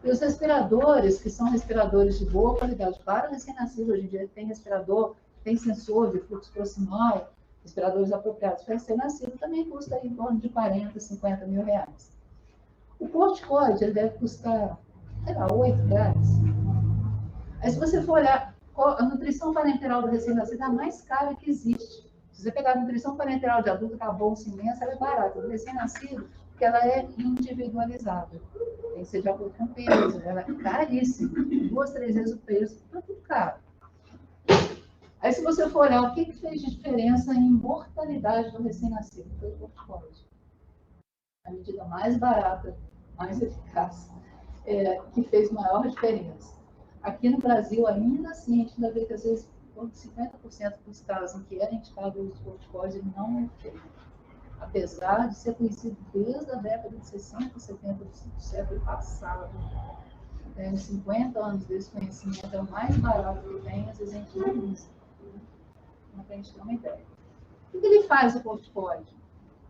E os respiradores, que são respiradores de boa qualidade para recém-nascido, hoje em dia tem respirador, tem sensor de fluxo proximal, respiradores apropriados para recém-nascido, também custa em torno de 40, 50 mil reais. O corticoide ele deve custar, sei lá, R$ 8. Aí, se você for olhar, a nutrição parenteral do recém-nascido é a mais cara que existe. Se você pegar a nutrição parenteral de adulto, que é uma bolsa imensa, ela é barata. Do recém-nascido, porque ela é individualizada. Tem que ser de acordo com o peso, ela é caríssima. 2, 3 vezes o peso, está tudo caro. Aí, se você for olhar o que fez de diferença em mortalidade do recém-nascido, foi o corticoide. A medida mais barata, mais eficaz, que fez maior diferença. Aqui no Brasil, ainda assim, a gente ainda vê que às vezes 50% dos casos em que era indicado o uso de corticoide, ele não é feito. Apesar de ser conhecido desde a década de 60, 70 do século passado. Tem 50 anos desse conhecimento, é o mais barato que tem, às vezes a gente não usa. Não tem a gente ter uma ideia. O que ele faz, o corticoide?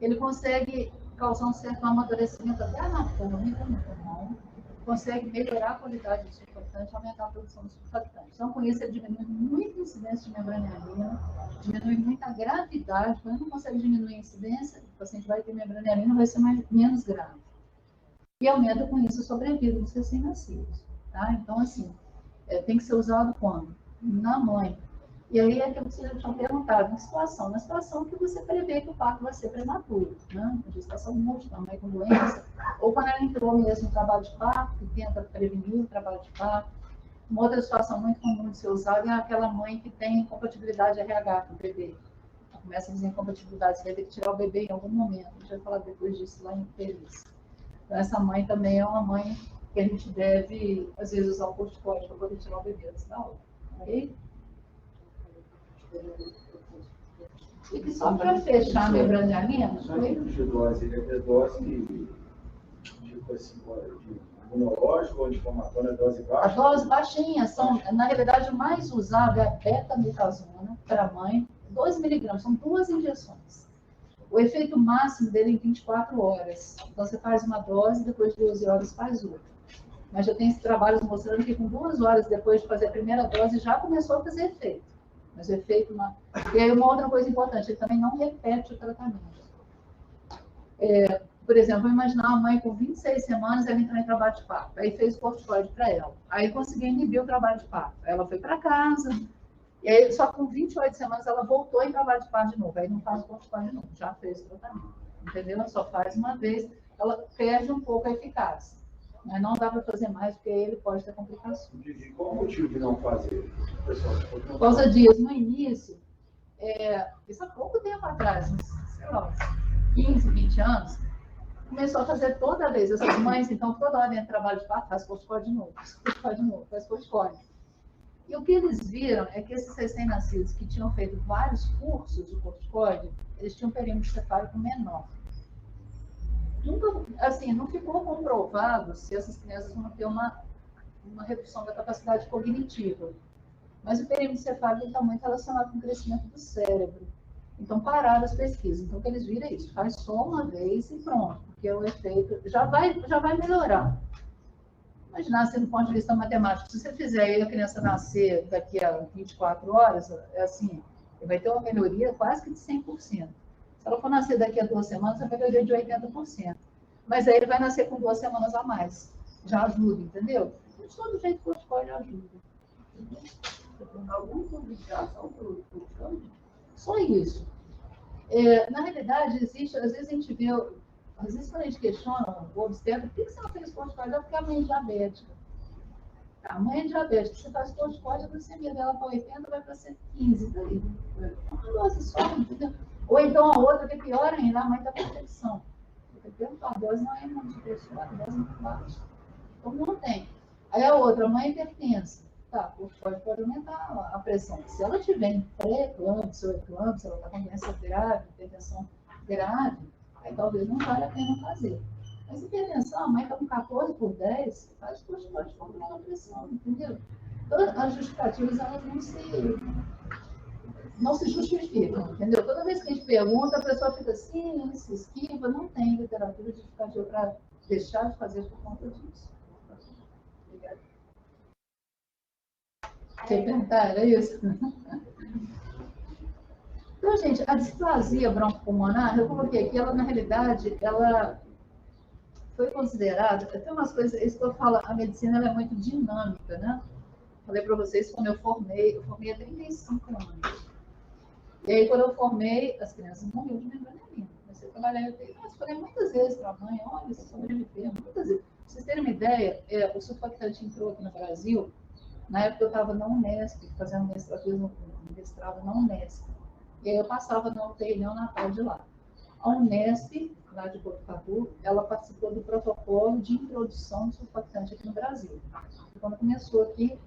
Ele consegue causar um certo amadurecimento até anatômico no pulmão, consegue melhorar a qualidade do surfactante, aumentar a produção do surfactante. Então, com isso, ele diminui muito a incidência de membranialina, diminui muito a gravidade. Quando não consegue diminuir a incidência, o paciente vai ter membranialina, vai ser menos grave. E aumenta com isso a sobrevida dos recém-nascidos. Tá? Então, assim, tem que ser usado quando? Na mãe. E aí é aquilo que vocês já tinham perguntado, na situação que você prevê que o parto vai ser prematuro, né? Gestação múltipla, mãe com doença, ou quando ela entrou mesmo no trabalho de parto, que tenta prevenir o trabalho de parto. Uma outra situação muito comum de ser usada é aquela mãe que tem incompatibilidade RH com o bebê. Ela começa a dizer incompatibilidade, você vai ter que tirar o bebê em algum momento. A gente vai falar depois disso lá em Feliz. Então, essa mãe também é uma mãe que a gente deve, às vezes, usar o corticoide para poder tirar o bebê antes da hora. Ok? E só para fechar a membranialina, Só que de dose, ele é dose de imunológico ou de inflamatório, é dose baixa? as doses baixinhas são, na realidade, o mais usado é a beta-metazona para a mãe, 2 miligramas, são 2 injeções. O efeito máximo dele é em 24 horas. Então, você faz uma dose, depois de 12 horas faz outra. Mas já tem esses trabalhos mostrando que com 2 horas depois de fazer a primeira dose já começou a fazer efeito. Mas o efeito... E aí uma outra coisa importante, ele também não repete o tratamento. Por exemplo, vou imaginar uma mãe com 26 semanas, ela entrou em trabalho de parto. Aí fez o corticoide para ela. Aí conseguiu inibir o trabalho de parto. Aí ela foi para casa. E aí, só com 28 semanas, ela voltou em trabalho de parto de novo. Aí não faz o corticoide de novo, já fez o tratamento. Entendeu? Só faz uma vez, ela perde um pouco a eficácia. Mas não dá para fazer mais, porque ele pode ter complicações. E qual o motivo de não fazer, pessoal? Por causa disso, no início, isso há pouco tempo atrás, sei lá, 15, 20 anos, começou a fazer toda vez. Essas mães, então, toda hora dentro do trabalho de parto, faz corticoide de novo, faz corticoide de novo, faz corticoide. E o que eles viram é que esses recém-nascidos que tinham feito vários cursos de corticoide, eles tinham um perímetro cefálico menor. Nunca, assim, não ficou comprovado se essas crianças vão ter uma redução da capacidade cognitiva. Mas o perímetro cefálico está muito relacionado com o crescimento do cérebro. Então, pararam as pesquisas. Então, o que eles viram é isso. Faz só uma vez e pronto. Porque o efeito já vai melhorar. Imaginar, assim, do ponto de vista matemático, se você fizer a criança nascer daqui a 24 horas, é assim, vai ter uma melhoria quase que de 100%. Se ela for nascer daqui a 2 semanas, a melhoria de 80%. Mas aí ele vai nascer com 2 semanas a mais. Já ajuda, entendeu? De todo jeito, o corticoide ajuda. Alguma complicação para o câncer? Só isso. Na realidade, existe, às vezes a gente vê, às vezes quando a gente questiona o obstetra, por que você não fez corticoide? É porque a mãe é diabética. A mãe é diabética, você faz corticoide, a glicemia dela para 80, vai para 115, daí. Uma dose só, entendeu? Ou então a outra, que é pior ainda, a mãe está com infecção. A dose não é imunossupressora, a dose é muito baixa. Então não tem. Aí a outra, a mãe é hipertensa. Tá, o corticoide pode aumentar a pressão. Se ela tiver em pré-eclâmpsia ou eclâmpsia, ela está com doença grave, hipertensão grave, aí talvez não valha a pena fazer. Mas hipertensão, a mãe está com 14/10, faz corticoide controlando a pressão, entendeu? Todas as justificativas, elas não se justificam, entendeu? Toda vez que a gente pergunta, a pessoa fica assim, se esquiva, não tem literatura justificativa para deixar de fazer por conta disso. Obrigada. Quer perguntar? Era isso? Então, gente, a displasia broncopulmonar, eu coloquei aqui, ela, na realidade, ela foi considerada, tem umas coisas, isso que eu falo, a medicina ela é muito dinâmica, né? Falei para vocês, quando eu formei há 35 anos. E aí, quando eu formei, as crianças morreram de membrana. Comecei a trabalhar, eu falei muitas vezes para a mãe, olha, você sobreviveu, muitas vezes. Pra vocês terem uma ideia, o surfactante entrou aqui no Brasil. Na época eu estava na Unesp, fazendo mestrado na Unesp. E aí eu passava na UTI neonatal de lá. A Unesp, lá de Botucatu, ela participou do protocolo de introdução do surfactante aqui no Brasil. E quando começou aqui,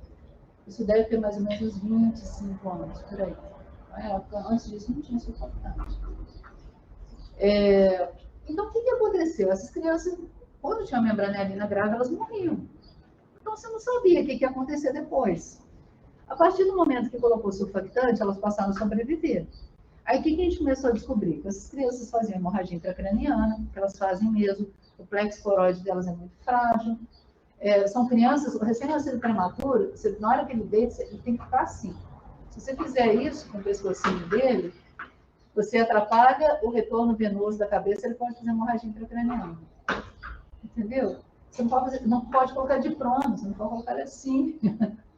isso deve ter mais ou menos uns 25 anos, por aí. Na época, antes disso, não tinha surfactante. Então, o que aconteceu? Essas crianças, quando tinha membranelina grave, elas morriam. Então, você não sabia o que ia acontecer depois. A partir do momento que colocou surfactante, elas passaram a sobreviver. Aí, o que a gente começou a descobrir? Que essas crianças faziam hemorragia intracraniana, que elas fazem mesmo, o plexo coroide delas é muito frágil. São crianças, o recém-nascido prematuro, na hora que ele deita, ele tem que ficar assim. Se você fizer isso com o pescocinho dele, você atrapalha o retorno venoso da cabeça, ele pode fazer hemorragia intracraniana. Entendeu? Você não pode colocar de pronto, você não pode colocar assim,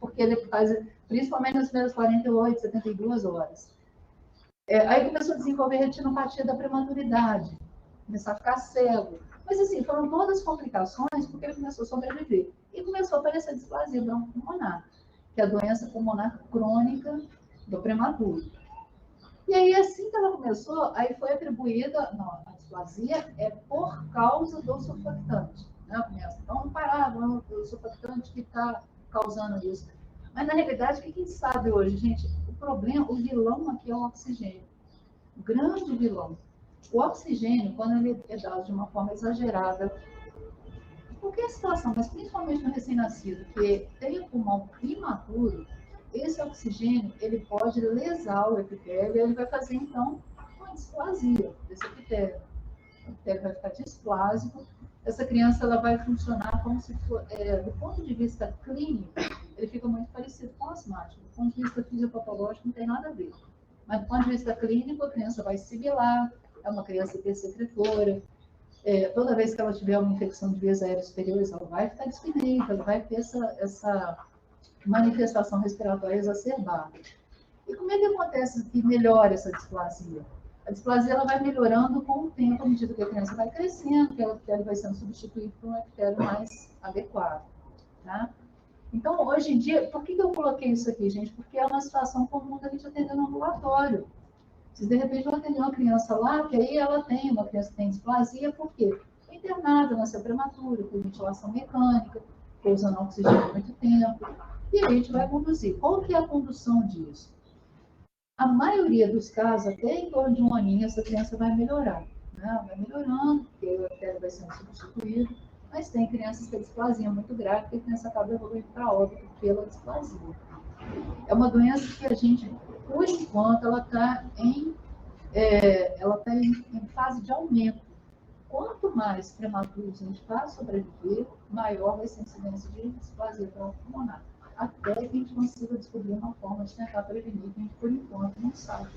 porque ele faz, principalmente nas primeiras 48, 72 horas. Aí começou a desenvolver retinopatia da prematuridade, começar a ficar cego. Mas assim, foram todas complicações porque ele começou a sobreviver. E começou a aparecer a displasia broncopulmonar, que é a doença pulmonar crônica do prematuro. E aí, assim que ela começou, aí foi atribuída, não, a displasia é por causa do surfactante. Né? Então, parar, o surfactante que está causando isso. Mas, na realidade, o que a gente sabe hoje, gente? O problema, o vilão aqui é o oxigênio. O grande vilão. O oxigênio, quando ele é dado de uma forma exagerada, em qualquer situação, mas principalmente no recém-nascido, que tem o pulmão imaturo, esse oxigênio, ele pode lesar o epitélio e ele vai fazer, então, uma displasia desse epitélio. O epitélio vai ficar displásico. Essa criança ela vai funcionar como se for, do ponto de vista clínico, ele fica muito parecido com o asmático. Do ponto de vista fisiopatológico, não tem nada a ver. Mas do ponto de vista clínico, a criança vai sibilar, é uma criança hipersecretora. Toda vez que ela tiver uma infecção de vias aéreas superiores, ela vai ficar dispneia, ela vai ter essa manifestação respiratória exacerbada. E como é que acontece que melhora essa displasia? A displasia ela vai melhorando com o tempo, à medida que a criança vai crescendo, que o epitélio vai sendo substituído por um epitélio mais adequado. Tá? Então, hoje em dia, por que eu coloquei isso aqui, gente? Porque é uma situação comum da gente atender no ambulatório. Se de repente eu atender uma criança lá, que aí ela tem, uma criança que tem displasia, por quê? Foi internada, nasceu prematura, com ventilação mecânica, foi usando oxigênio há muito tempo. E a gente vai conduzir. Qual que é a condução disso? A maioria dos casos, até em torno de um aninho, essa criança vai melhorar. Né? Vai melhorando, porque o EPEG vai sendo substituído, mas tem crianças que têm displasia muito grave, que a criança acaba evoluindo para óbito pela displasia. É uma doença que a gente, por enquanto, ela está em fase de aumento. Quanto mais prematuros a gente vai sobreviver, maior vai ser a incidência de displasia pulmonar. Até que a gente consiga descobrir uma forma de tentar prevenir, que a gente, por enquanto, não sabe.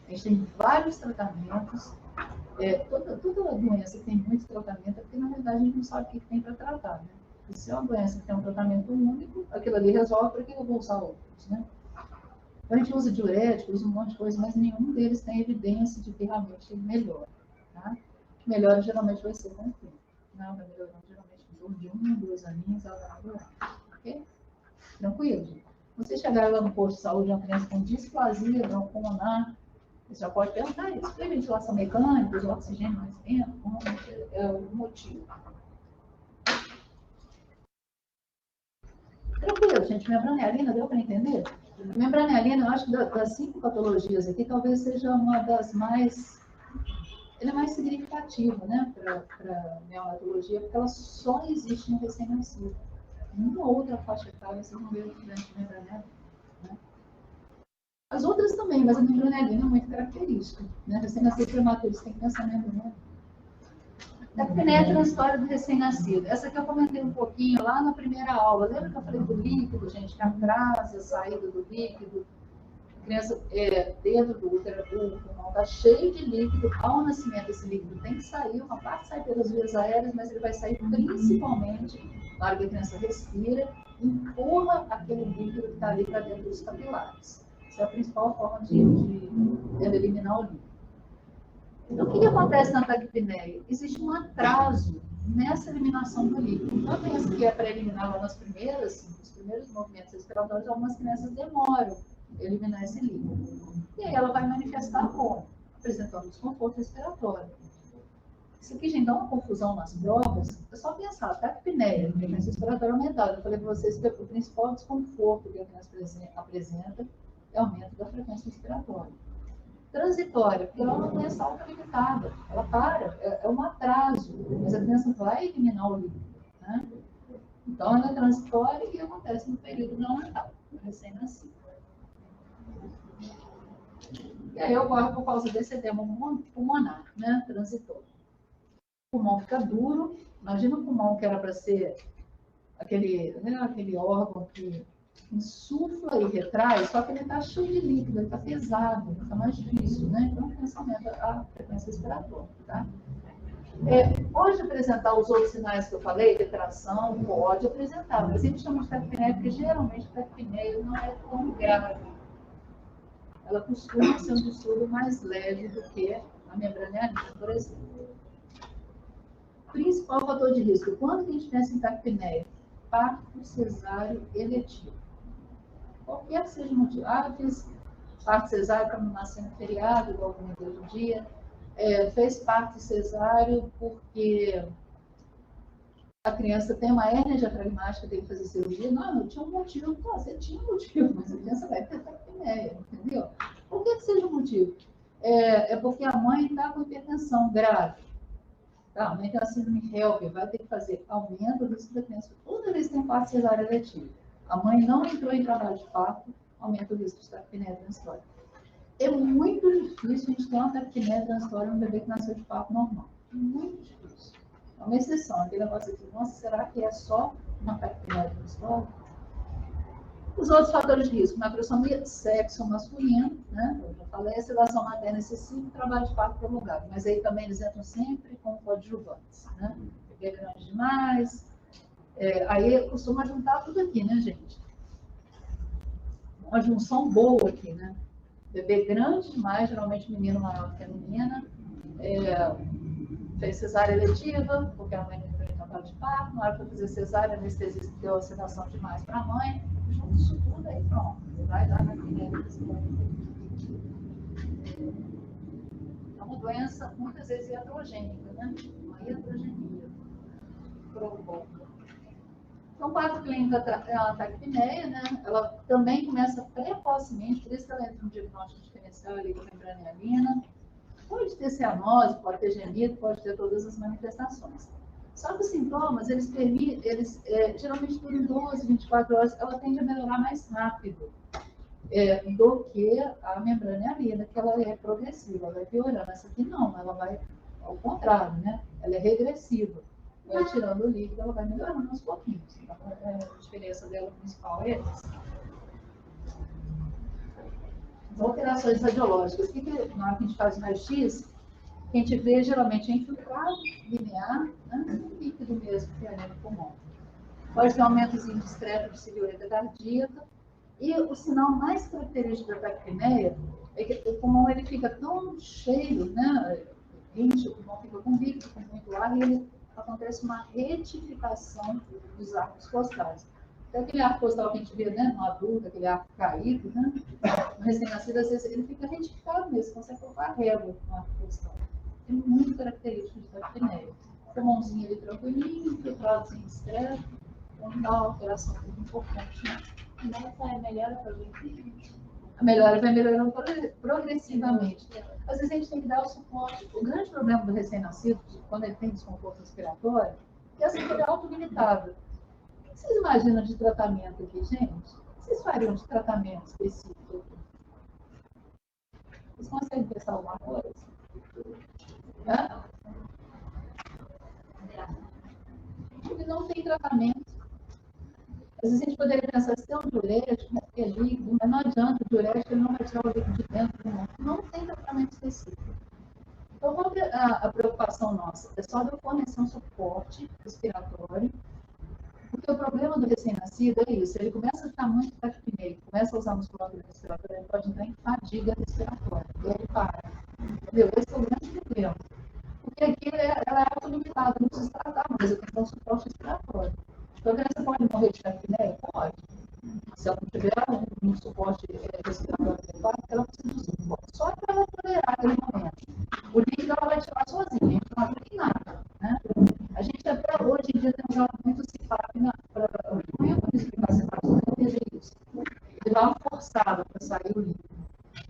A gente tem vários tratamentos. Toda doença que tem muito tratamento, é porque, na verdade, a gente não sabe o que tem para tratar. Né? E se é uma doença que tem um tratamento único, aquilo ali resolve, para que eu vou usar outros? Né? Então, a gente usa diuréticos, usa um monte de coisa, mas nenhum deles tem evidência de que realmente ele melhora. Tá? Melhora geralmente vai ser com o tempo. Não, vai melhorando geralmente em torno de 1, 2 aninhos, ela vai melhorar. Ok? Tranquilo, gente. Você chegar lá no posto de saúde, uma criança com displasia bronco-pulmonar, você já pode perguntar isso. Tem ventilação mecânica, usa oxigênio mais tempo, como é o motivo. Tranquilo, gente. Membrana hialina, deu para entender? Membrana hialina, eu acho que das 5 patologias aqui, talvez seja uma das mais... Ele é mais significativo, né, para neonatologia, porque ela só existe no recém-nascido. Nenhuma outra faixa etária vocês vão ver o estudante de membrana. Né? As outras também, mas a membrana é muito característica. Né? Recém-nascidos prematuros têm pensamento mesmo. Da penetra na história do recém-nascido. Essa aqui eu comentei um pouquinho lá na primeira aula. Lembra que eu falei do líquido, gente? Que atrasa a saída do líquido. A criança, dentro do útero, o pulmão está cheio de líquido. Ao nascimento, esse líquido tem que sair. Uma parte sai pelas vias aéreas, mas ele vai sair principalmente na hora que a criança respira, empurra aquele líquido que está ali para dentro dos capilares. Essa é a principal forma de eliminar o líquido. Então, o que acontece na taquipneia? Existe um atraso nessa eliminação do líquido. Então, a criança que é para eliminar lá nos primeiros movimentos respiratórios, algumas crianças demoram a eliminar esse líquido. E aí ela vai manifestar como? Apresentando desconforto respiratório. Isso aqui, gente, dá uma confusão nas provas. É só pensar, taquipneia, frequência respiratória aumentada. Eu falei para vocês que o principal desconforto que a criança apresenta é o aumento da frequência respiratória. Transitória, porque ela é uma doença auto-limitada. Ela para, é um atraso, mas a criança vai eliminar o líquido. Né? Então, ela é transitória e acontece no período neonatal, no recém-nascido. E aí ocorre por causa desse edema pulmonar, né? Transitório. O pulmão fica duro. Imagina o pulmão que era para ser aquele órgão que insufla e retrai, só que ele está cheio de líquido, ele está pesado, está mais difícil, né? Então, aumenta a frequência respiratória, tá? Pode apresentar os outros sinais que eu falei, retração, pode apresentar, mas eles chamam de taquipneia porque geralmente a taquipneia não é tão grave. Ela costuma ser um distúrbio mais leve do que a membrana hialina, por exemplo. Principal fator de risco. Quando a gente pensa em taquipneia? Parto cesáreo eletivo. Qualquer que seja o motivo. Fiz parto cesáreo para não nascer no feriado, igual comentei hoje em dia. Fez parto cesáreo porque a criança tem uma hérnia diafragmática, tem que fazer cirurgia. Não tinha um motivo. Você tinha um motivo, mas a criança vai ter taquipneia, entendeu? Qualquer que seja o motivo. É porque a mãe está com hipertensão grave. Tá? A mãe tem a síndrome HELP, vai ter que fazer aumento do risco da criança. Toda vez que tem parto cesáreo eletivo, a mãe não entrou em trabalho de parto, aumenta o risco de taquipneia transitória. É muito difícil a gente ter uma taquipneia transitória no bebê que nasceu de parto normal. Muito difícil. É uma exceção. Aquele negócio aqui, nossa, será que é só uma taquipneia transitória? Os outros fatores de risco, macrosomia, sexo masculino, né? Eu já falei, a sedação materna excessiva e trabalho de parto prolongado, mas aí também eles entram sempre como coadjuvantes, né? Bebê grande demais, aí costuma juntar tudo aqui, né, gente? Uma junção boa aqui, né? Bebê grande demais, geralmente menino maior que a menina, fez cesárea eletiva, porque a mãe não entrou em trabalho de parto, na hora de fazer cesárea, a anestesista deu a sedação demais para a mãe, junto isso tudo aí, pronto, vai dar na clínica. É uma doença, muitas vezes, iatrogênica, né? Uma iatrogenia provoca. Então, quadro clínico é uma taquipneia, né? Ela também começa precocemente, por isso que ela entra no diagnóstico diferencial ali com membrana hialina. Pode ter cianose, pode ter gemido, pode ter todas as manifestações. Só que os sintomas, geralmente duram 12, 24 horas, ela tende a melhorar mais rápido do que a membrana hialina, que ela é progressiva, ela vai piorando. Essa aqui não, ela vai ao contrário, né? Ela é regressiva. Vai tirando o líquido, ela vai melhorando aos pouquinhos. Então, a diferença dela principal é essa. As alterações radiológicas. Na hora que a gente faz o raio-x, a gente vê geralmente é infiltrado linear, né? Líquido mesmo, que é no pulmão. Pode ter um aumentozinho discreto de silhueta cardíaca. E o sinal mais característico da taquipneia é que o pulmão ele fica tão cheio, né? O pulmão fica com líquido, com muito ar, e acontece uma retificação dos arcos costais. Então, aquele arco costal que a gente vê, né, no adulto, aquele arco caído, né, no recém-nascido, às vezes ele fica retificado mesmo, consegue colocar régua no arco costal. É muito característico de taquipneia. Pulmãozinho ali tranquilinho, infiltradozinho discreto, então dá uma alteração muito importante, né? Nessa melhora progressiva. A melhora vai melhorando progressivamente. Às vezes a gente tem que dar o suporte. O grande problema do recém-nascido, quando ele tem desconforto respiratório, é essa coisa autolimitada. O que vocês imaginam de tratamento aqui, gente? Vocês fariam de tratamento específico aqui? Vocês conseguem pensar alguma coisa? Hã? Ele não tem tratamento. Às vezes a gente poderia pensar, se tem um diurético, que é líquido, mas não adianta, o diurético ele não vai tirar o líquido de dentro do pulmão. Não tem tratamento específico. Então, qual é a preocupação nossa? É só de eu fornecer um suporte respiratório, porque o problema do recém-nascido é isso, ele começa a ficar muito taquipneico, começa a usar musculatura respiratória, ele pode entrar em fadiga respiratória, e aí ele para. Entendeu? Esse é o grande problema. Porque aqui ela é autolimitada, não precisa tratar, mas eu tenho que dar um suporte respiratório. Então, a criança pode morrer de taquipneia? Pode. Se ela não tiver um suporte respiratório adequado, ela precisa de suporte. Só para ela tolerar aquele momento. O líquido ela vai tirar sozinha, a gente não ajuda em nada. Né? A gente até hoje em dia tem usado muito CPAP para. Não é para explicar CPAP, não entender isso. Ele dá uma forçada para sair o líquido.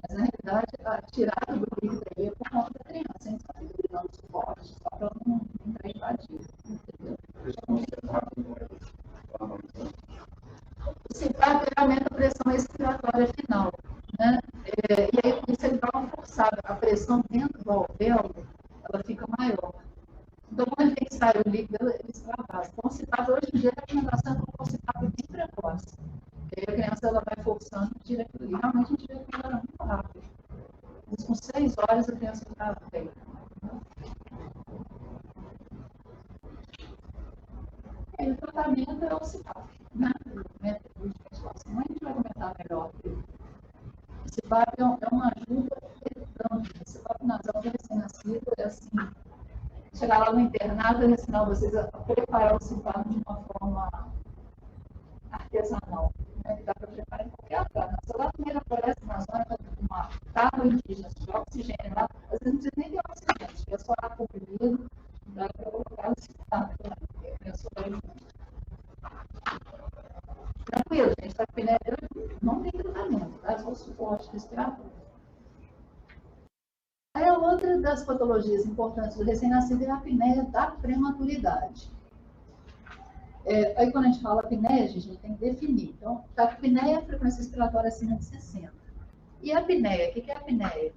Mas, na realidade, a tirada do líquido aí é por conta da criança. Então, tem que dar um suporte, só para não entrar em fadiga. Entendeu? O CPAP aumenta a pressão respiratória final, né? E aí, isso ele dá uma forçada. A pressão dentro do alvéolo, ela fica maior. Então, quando ele tem que sair o líquido, ele extravasa. Então, o CPAP, hoje em dia, a recomendação é colocar o CPAP bem precoce. E aí, a criança ela vai forçando e tira aquilo ali. Realmente, a gente vê que melhora muito rápido. Mas, com 6 horas, a criança está feita. E o tratamento é o CPAP, né? O método de ventilação, a gente vai comentar melhor. O CPAP é uma ajuda grande. O CPAP nasal de recém-nascido é assim, chegar lá no internato e ensinar vocês a preparar o CPAP de uma forma artesanal, né? Que dá para preparar em qualquer lugar. Na sua primeira floresta amazônica, uma tábua indígena de oxigênio lá, às vezes não precisa nem ter oxigênio, é só ar comprimido, dá para colocar o CPAP lá. Tranquilo, gente, taquipneia não tem tratamento, tá? Só o suporte respiratório. Aí a outra das patologias importantes do recém-nascido é a apneia da prematuridade. Aí quando a gente fala apneia, a gente tem que definir. Então, taquipneia é a frequência respiratória acima de 60. E a apneia, o que é a apneia?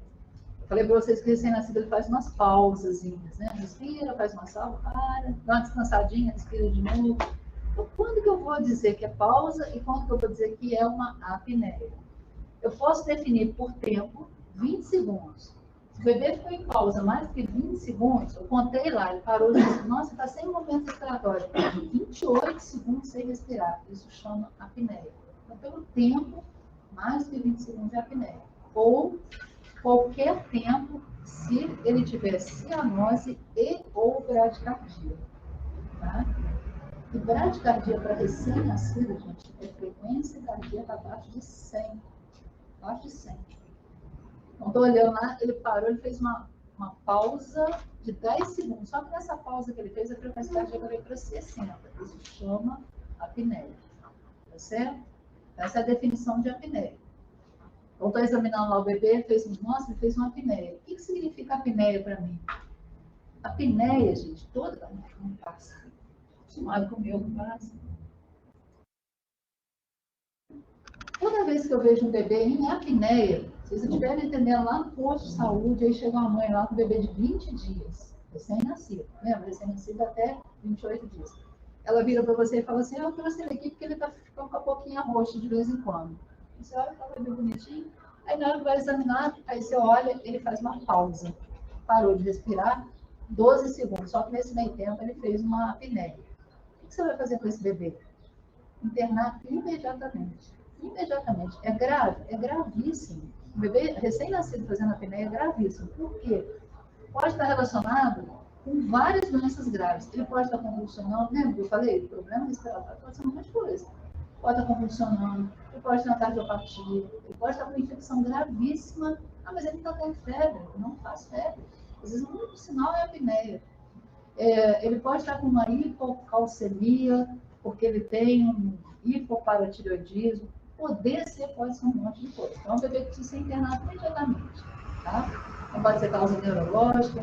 Eu falei para vocês que o recém-nascido ele faz umas pausazinhas, né? Respira, faz uma salva, para, dá uma descansadinha, respira de novo. Então, quando que eu vou dizer que é pausa e quando que eu vou dizer que é uma apneia? Eu posso definir por tempo 20 segundos. Se o bebê ficou em pausa mais do que 20 segundos, eu contei lá, ele parou e disse, nossa, está sem movimento respiratório. 28 segundos sem respirar. Isso chama apneia. Então, pelo tempo, mais do que 20 segundos é apneia. Ou qualquer tempo, se ele tiver cianose e ou bradicardia. Tá? E bradicardia para recém-nascido, gente, é frequência cardíaca abaixo de 100. Abaixo de 100. Então, estou olhando lá, ele parou, ele fez uma pausa de 10 segundos. Só que nessa pausa que ele fez, a frequência cardíaca veio para 60. Isso chama apneia. Tá certo? Essa é a definição de apneia. Então, estou examinando lá o bebê, ele fez uma apneia. O que significa apneia para mim? Apneia, gente, toda... Não passa. Acostumado com o meu, não passa. Toda vez que eu vejo um bebê em apneia, se vocês estiverem entendendo lá no posto de saúde, aí chega uma mãe lá com um bebê de 20 dias, recém-nascido, lembra? Recém-nascido até 28 dias. Ela vira para você e fala assim, eu trouxe ele aqui porque ele está ficando com a boquinha roxa de vez em quando. Você olha, está bem bonitinho. Aí na hora que vai examinar, aí você olha, ele faz uma pausa. Parou de respirar 12 segundos, só que nesse meio tempo ele fez uma apneia. O que você vai fazer com esse bebê? Internar imediatamente. Imediatamente. É grave? É gravíssimo. O bebê recém-nascido fazendo apneia é gravíssimo. Por quê? Pode estar relacionado com várias doenças graves. Ele pode estar convulsionando, lembra que eu falei? O problema respiratório pode ser um monte de coisa. Pode estar convulsionando, ele pode ter uma cardiopatia, ele pode estar com uma infecção gravíssima. Ah, mas ele está com febre. Não faz febre. Às vezes o único sinal é a apneia. Ele pode estar com uma hipocalcemia, porque ele tem um hipoparatireoidismo. Pode ser um monte de coisa. Então, o bebê precisa ser internado imediatamente, tá? Não pode ser causa neurológica.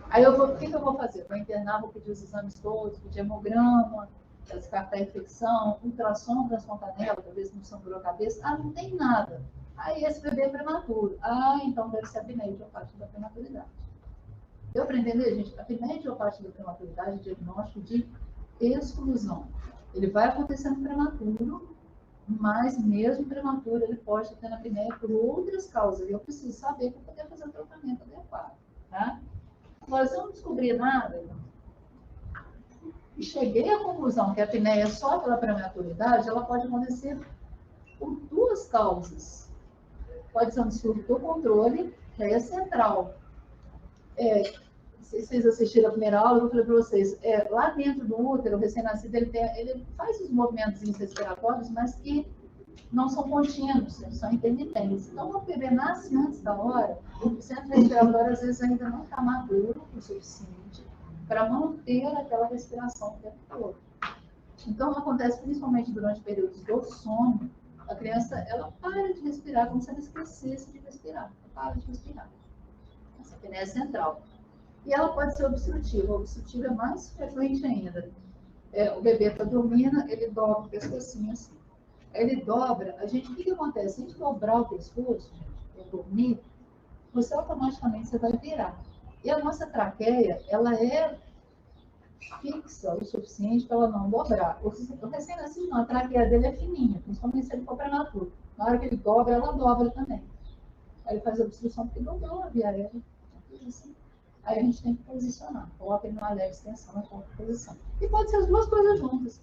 Aí, o que eu vou fazer? Vou internar, vou pedir os exames todos, pedir hemograma, descartar a infecção, ultrassom transfontanela, para ver se não sangrou a cabeça. Ah, não tem nada. Aí, esse bebê é prematuro. Ah, então deve ser apneia idiopática da prematuridade. Deu para entender, gente? A apneia idiopática da prematuridade é diagnóstico de exclusão. Ele vai acontecendo prematuro, mas mesmo prematuro, ele pode estar tendo apneia por outras causas. E eu preciso saber para poder fazer o tratamento adequado. Tá? Agora, se eu não descobrir nada, e cheguei à conclusão que a apneia é só pela prematuridade, ela pode acontecer por duas causas. Pode ser um distúrbio do controle, que aí é central. Não sei se vocês assistiram a primeira aula, eu falei para vocês, lá dentro do útero, o recém-nascido, ele faz os movimentos respiratórios, mas que não são contínuos, eles são intermitentes. Então, o bebê nasce antes da hora, o centro respiratório, às vezes, ainda não está maduro o suficiente para manter aquela respiração o tempo todo. Então, acontece principalmente durante períodos do sono, a criança, ela para de respirar, como se ela esquecesse de respirar. Ela para de respirar. Essa apneia é central. E ela pode ser obstrutiva. O obstrutivo é mais frequente ainda. O bebê está dormindo, ele dobra o pescocinho assim. Ele dobra, o que acontece? Se a gente dobrar o pescoço, para dormir, você automaticamente você vai virar. E a nossa traqueia, ela é fixa o suficiente para ela não dobrar. O recém-nascido não, a traqueia dele é fininha, principalmente se ele for prematuro. Na hora que ele dobra, ela dobra também. Aí ele faz a obstrução porque dobrou a via aérea. Assim. Aí a gente tem que posicionar. Coloca ele numa leve extensão na posição. E pode ser as duas coisas juntas.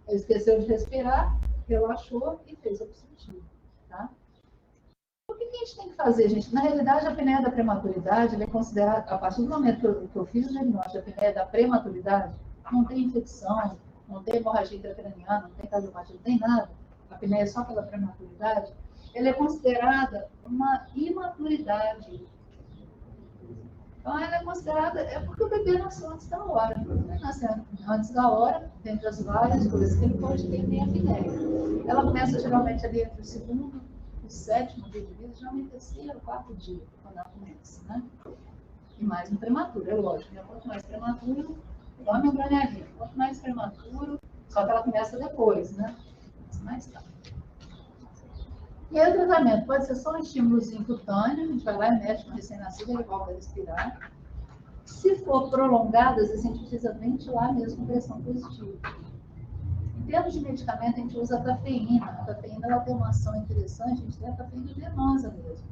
Ele esqueceu de respirar, relaxou e fez obstrutivo. Tá? O que a gente tem que fazer, gente? Na realidade, a apneia da prematuridade é considerada, a partir do momento que eu fiz o diagnóstico da apneia da prematuridade, não tem infecção, não tem hemorragia intracraniana, não tem cardiopatia, não tem nada. A apneia é só pela prematuridade. Ela é considerada uma imaturidade. Então, ela é considerada, porque o bebê nasceu antes da hora. Ele nasceu antes da hora, dentre as várias coisas que ele pode ter, tem a apneia. Ela começa geralmente ali entre o segundo e o sétimo dia de vida, geralmente terceiro, quarto dia, quando ela começa, né? E mais no prematuro, é lógico, né? Quanto mais prematuro, igual a membrana, quanto mais prematuro, só que ela começa depois, né? Mais tarde. E aí o tratamento pode ser só um estímulozinho cutâneo, a gente vai lá e mexe no recém-nascido, ele volta a respirar. Se for prolongado, às vezes a gente precisa ventilar mesmo com pressão positiva. Em termos de medicamento, a gente usa a cafeína. A cafeína ela tem uma ação interessante, a gente tem a cafeína venosa mesmo.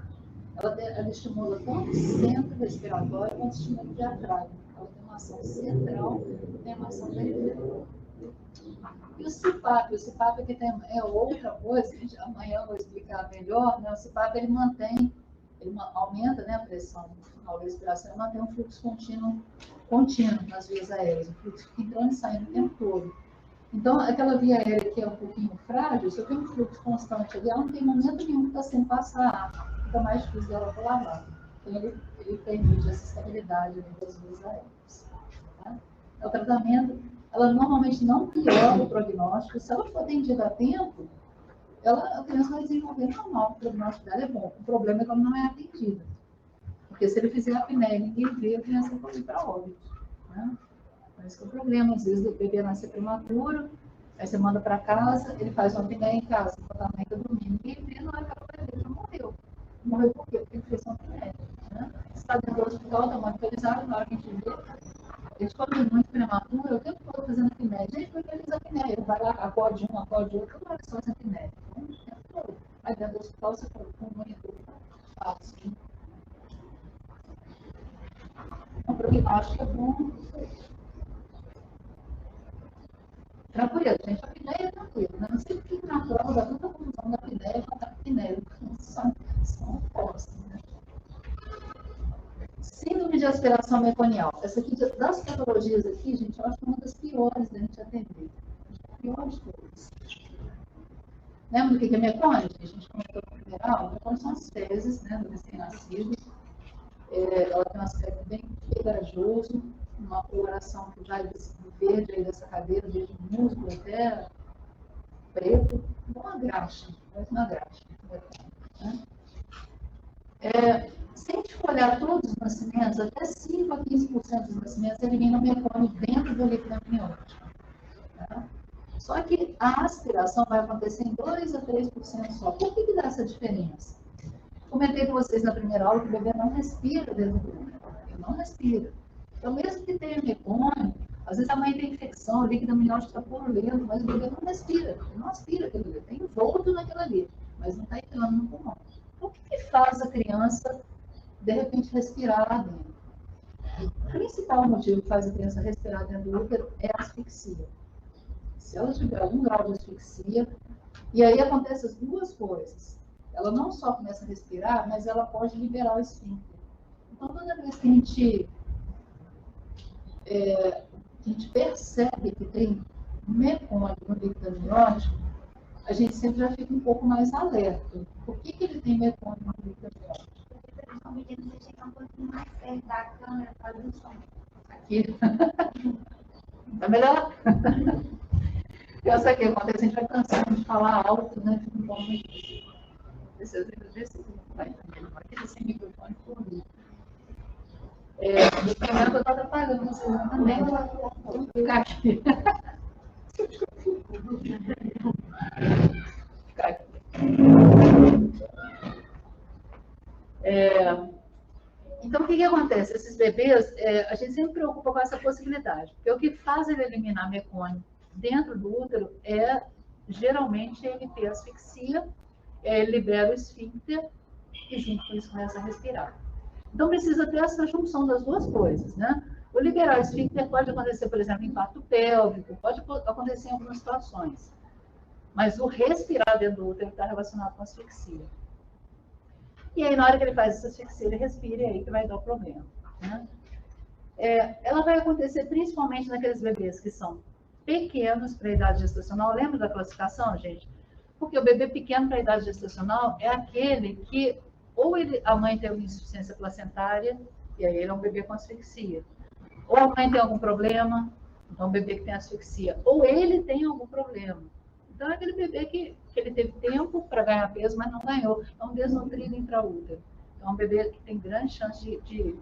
Ela estimula tanto o centro respiratório quanto estimula o diafragma. Ela tem uma ação central e tem uma ação periférica. E o CPAP aqui é outra coisa, amanhã eu vou explicar melhor, né? O CPAP ele aumenta, né, a pressão no final da respiração e mantém um fluxo contínuo nas vias aéreas, o fluxo fica entrando e saindo o tempo todo. Então, aquela via aérea que é um pouquinho frágil, se eu tenho um fluxo constante ali, ela não tem momento nenhum que está sem passar ar, fica mais difícil dela colabar. Então, ele permite essa estabilidade das vias aéreas. Tá? O tratamento ela normalmente não piora o prognóstico. Se ela for atendida a tempo, a criança vai desenvolver normal, o prognóstico dela é bom. O problema é quando não é atendida. Porque se ele fizer a apneia e ninguém vê, a criança vai ir para óbito. Né? Esse é o problema. Às vezes o bebê nasce prematuro, aí você manda para casa, ele faz uma apneia em casa, quando a mãe está dormindo, ninguém vê, na hora que ela vai ver, já morreu. Morreu por quê? Porque ele fez uma apneia. Né? Se está dentro do hospital, está monitorizado, na hora que a gente vê, ele come muito prematuro, o tempo todo fazendo apneia. Gente, porque ele fez apneia, ele vai lá, acorde um, acorde outro, toda hora só faz apneia. Então, o tempo todo. Aí dentro do hospital, você fala, com o monitor, fácil. O prognóstico é bom. Tranquilo, gente, a apneia é tranquilo. Né? Não sei porque na prova dá tanta confusão da apneia com a apneia. São opostos, né? Síndrome de aspiração meconial. Essa aqui, das patologias aqui, gente, eu acho que é uma das piores da gente atender. Piores coisas. Lembra do que é mecônio? A gente comentou no primeiro aula. Mecônio são as fezes, né, do recém-nascido. Ela tem um aspecto bem pegajoso, uma coloração que vai do verde aí dessa cadeira, desde o músculo até preto, uma graxa, parece uma graxa. Né? Se a gente for olhar todos os nascimentos, até 5 a 15% dos nascimentos eliminam mecônio dentro do líquido amniótico. Tá? Só que a aspiração vai acontecer em 2 a 3% só. Por que dá essa diferença? Comentei com vocês na primeira aula que o bebê não respira dentro do útero. Ele não respira. Então, mesmo que tenha mecônio, às vezes a mãe tem infecção, o líquido amniótico está purulento, mas o bebê não respira. Ele não aspira aquele bebê. Tem envolto naquilo ali, mas não está entrando no pulmão. Então, o que faz a criança, de repente, respirar lá dentro? O principal motivo que faz a criança respirar dentro do útero é a asfixia. Se ela tiver algum grau de asfixia, e aí acontecem as duas coisas. Ela não só começa a respirar, mas ela pode liberar o esfíncter. Então, toda vez que a gente percebe que tem mecônio no líquido amniótico, a gente sempre já fica um pouco mais alerta. Por que ele tem mecônio no líquido amniótico? Porque eles estão pedindo você chegar um pouquinho mais perto da câmera para fazer o som. Aqui. Tá melhor? Eu sei o que acontece, a gente vai cansando de falar alto, né? Fica um pouco mais difícil. Esse vai também, sem microfone por mim. Do primeiro que eu estava apagando, vocês também vão ficar aqui. Ficar aqui. Então, o que acontece? Esses bebês, a gente sempre preocupa com essa possibilidade, porque o que faz ele eliminar mecônio dentro do útero geralmente, ele ter asfixia, ele libera o esfíncter e junto com isso começa a respirar. Então, precisa ter essa junção das duas coisas, né? O liberar o esfíncter pode acontecer, por exemplo, em parto pélvico, pode acontecer em algumas situações. Mas o respirar dentro do útero está relacionado com a asfixia. E aí, na hora que ele faz essa asfixia, ele respira e aí que vai dar o problema. Né? Ela vai acontecer principalmente naqueles bebês que são pequenos para a idade gestacional. Lembra da classificação, gente? Porque o bebê pequeno para a idade gestacional é aquele que ou a mãe tem uma insuficiência placentária, e aí ele é um bebê com asfixia. Ou a mãe tem algum problema, então é um bebê que tem asfixia. Ou ele tem algum problema. Então é aquele bebê que ele teve tempo para ganhar peso, mas não ganhou. É um desnutrido intraútero. Então é um bebê que tem grande chance de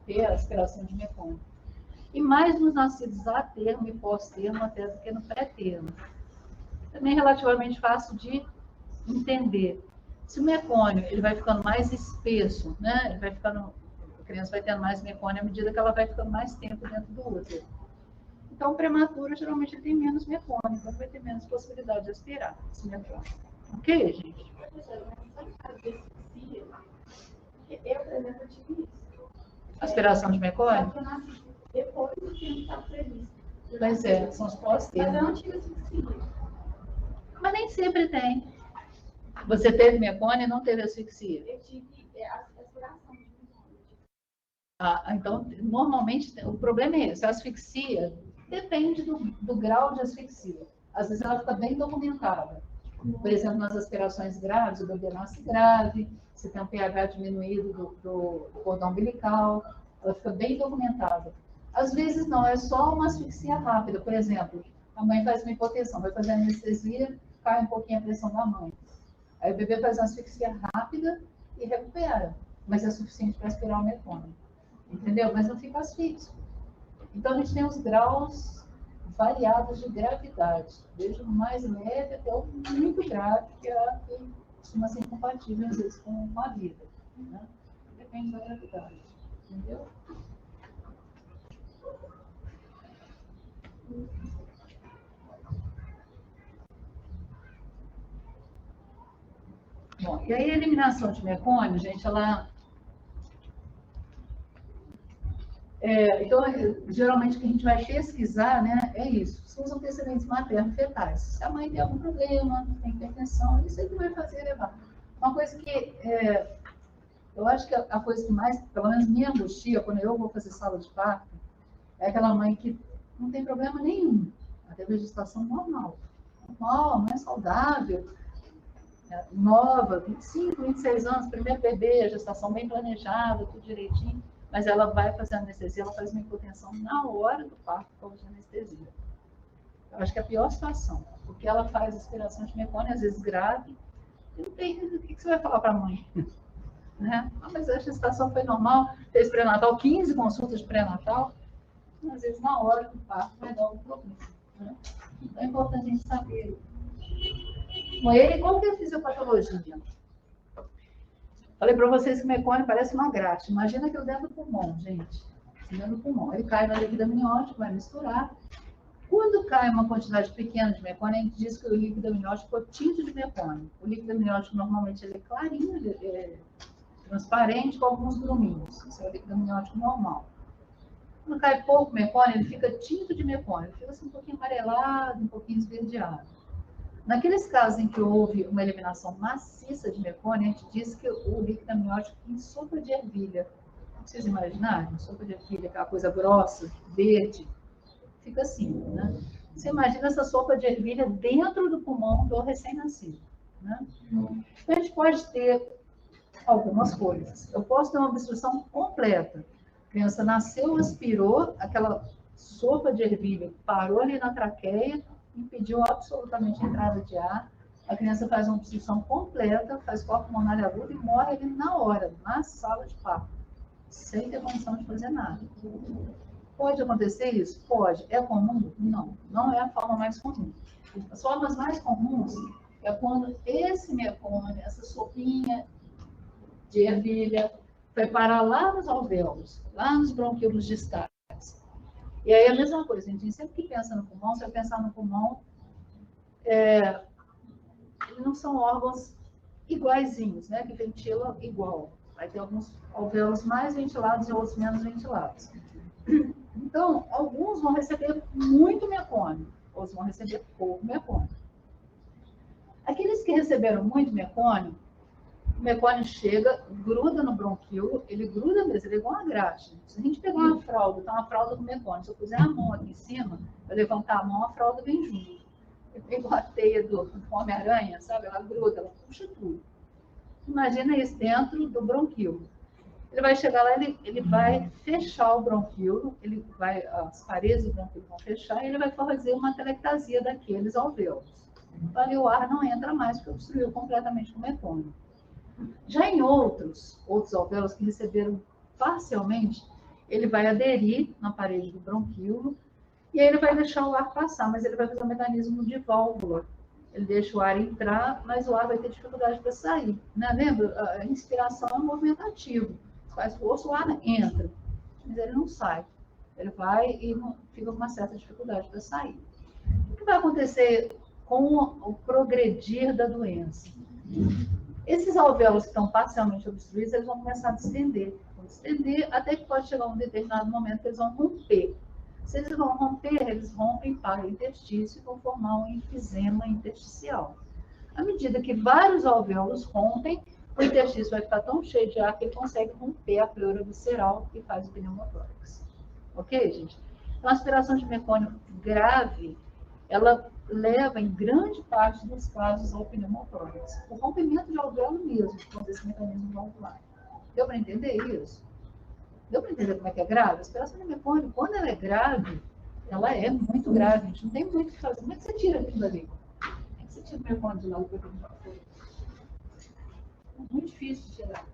ter a aspiração de mecônio. E mais nos nascidos a termo e pós-termo até do que no pré-termo. Também é relativamente fácil de entender. Se o mecônio ele vai ficando mais espesso, né? Ele vai ficando, a criança vai tendo mais mecônio à medida que ela vai ficando mais tempo dentro do útero. Então, o prematuro geralmente tem menos mecônio, então vai ter menos possibilidade de aspirar esse mecônio. Ok, gente? Eu, por exemplo, tive isso. Aspiração de mecônio? Eu nasci depois do tempo que estava previsto. Pois é, são os Mas pós-termos. eu não tive asfixia. Mas nem sempre tem. Você teve mecônio e não teve asfixia? Eu tive aspiração de mecônio. Então, normalmente, o problema é esse. A asfixia depende do grau de asfixia. Às vezes ela fica bem documentada. Por exemplo, nas aspirações graves, o bebê nasce grave, se tem um pH diminuído do cordão umbilical, ela fica bem documentada. Às vezes não, é só uma asfixia rápida. Por exemplo, a mãe faz uma hipotensão, vai fazer anestesia, cai um pouquinho a pressão da mãe. Aí o bebê faz uma asfixia rápida e recupera, mas é suficiente para aspirar o mecônio. Entendeu? Mas não fica asfixio. Então, a gente tem os graus variados de gravidade, desde o mais leve até o muito grave, que é que costuma ser incompatível, às vezes, com a vida. Né? Depende da gravidade. Entendeu? Bom, e aí a eliminação de mecônio, gente, ela... então, geralmente o que a gente vai pesquisar, né, é isso. Se os antecedentes materno-fetais. Se a mãe tem algum problema, tem hipertensão, isso aí que vai fazer levar. Uma coisa que eu acho que a coisa que mais, pelo menos me angustia, quando eu vou fazer sala de parto, é aquela mãe que não tem problema nenhum. Ela teve a gestação normal. Normal, não é saudável. Nova, 25, 26 anos, primeiro bebê, gestação bem planejada, tudo direitinho, mas ela vai fazer anestesia, ela faz uma hipotensão na hora do parto por causa de anestesia. Eu acho que é a pior situação, porque ela faz aspiração de mecônio, às vezes grave, e não tem, o que você vai falar para a mãe? Né? Ah, mas a gestação foi normal, fez pré-natal, 15 consultas de pré-natal, às vezes na hora do parto vai dar algum problema. Né? Então é importante a gente saber. Com ele, qual que é a fisiopatologia? Falei para vocês que o mecônio parece uma graxa. Imagina que eu dentro do pulmão, gente. Dentro do pulmão. Ele cai na líquido amniótico, vai misturar. Quando cai uma quantidade pequena de mecônio, a gente diz que o líquido amniótico ficou tinto de mecônio. O líquido amniótico, normalmente, ele é clarinho, ele é transparente, com alguns gruminhos. Esse é o líquido amniótico normal. Quando cai pouco mecônio, ele fica tinto de mecônio. Ele fica assim, um pouquinho amarelado, um pouquinho esverdeado. Naqueles casos em que houve uma eliminação maciça de mecônio, a gente diz que o líquido amniótico tem sopa de ervilha. Vocês imaginarem? Sopa de ervilha, aquela coisa grossa, verde, fica assim, né? Você imagina essa sopa de ervilha dentro do pulmão do recém-nascido, né? Então, a gente pode ter algumas coisas. Eu posso ter uma obstrução completa. A criança nasceu, aspirou, aquela sopa de ervilha parou ali na traqueia, impediu absolutamente a entrada de ar, a criança faz uma obstrução completa, faz corpo pulmonar agudo e morre ali na hora, na sala de parto, sem ter condição de fazer nada. Pode acontecer isso? Pode. É comum? Não. Não é a forma mais comum. As formas mais comuns é quando esse mecônio, essa sopinha de ervilha, vai parar lá nos alvéolos, lá nos bronquíolos distais. E aí a mesma coisa, a gente sempre que pensa no pulmão, você vai pensar no pulmão, eles não são órgãos iguaizinhos, né, que ventilam igual. Vai ter alguns alvéolos mais ventilados e outros menos ventilados. Então, alguns vão receber muito mecônio, outros vão receber pouco mecônio. Aqueles que receberam muito mecônio, o mecônio chega, gruda no bronquíolo, ele gruda mesmo, ele é igual uma graxa. Se a gente pegar uma fralda, tá uma fralda com mecônio, se eu puser a mão aqui em cima, eu levantar a mão, a fralda vem junto. Eu pego a teia do Homem-Aranha, sabe? Ela gruda, ela puxa tudo. Imagina isso dentro do bronquíolo. Ele vai chegar lá, ele vai fechar o bronquíolo, as paredes do bronquíolo vão fechar e ele vai fazer uma telectasia daqueles alvéolos. Então ali o ar não entra mais, porque obstruiu completamente com o mecônio. Já em outros alvéolos que receberam parcialmente, ele vai aderir na parede do bronquíolo e aí ele vai deixar o ar passar, mas ele vai fazer um mecanismo de válvula. Ele deixa o ar entrar, mas o ar vai ter dificuldade para sair. Né? Lembra? A inspiração é um movimento ativo. Faz força, o ar entra, mas ele não sai. Ele vai e fica com uma certa dificuldade para sair. O que vai acontecer com o progredir da doença? Esses alvéolos que estão parcialmente obstruídos, eles vão começar a distender. Vão distender até que pode chegar um determinado momento que eles vão romper. Se eles vão romper, eles rompem para o interstício e vão formar um enfisema intersticial. À medida que vários alvéolos rompem, o interstício vai ficar tão cheio de ar que ele consegue romper a pleura visceral e faz o pneumotórax. Ok, gente? Então, a aspiração de mecônio grave, ela leva, em grande parte dos casos, ao pneumotórax. O rompimento de alvéolo mesmo, com esse mecanismo valvular. Deu para entender isso? Deu para entender como é que é grave? A aspiração de mecônio, quando ela é grave, ela é muito grave, a gente não tem muito o que fazer. Como é que você tira aquilo dali? Como é que você tira o mecônio de lá do corpo? É muito difícil de tirar.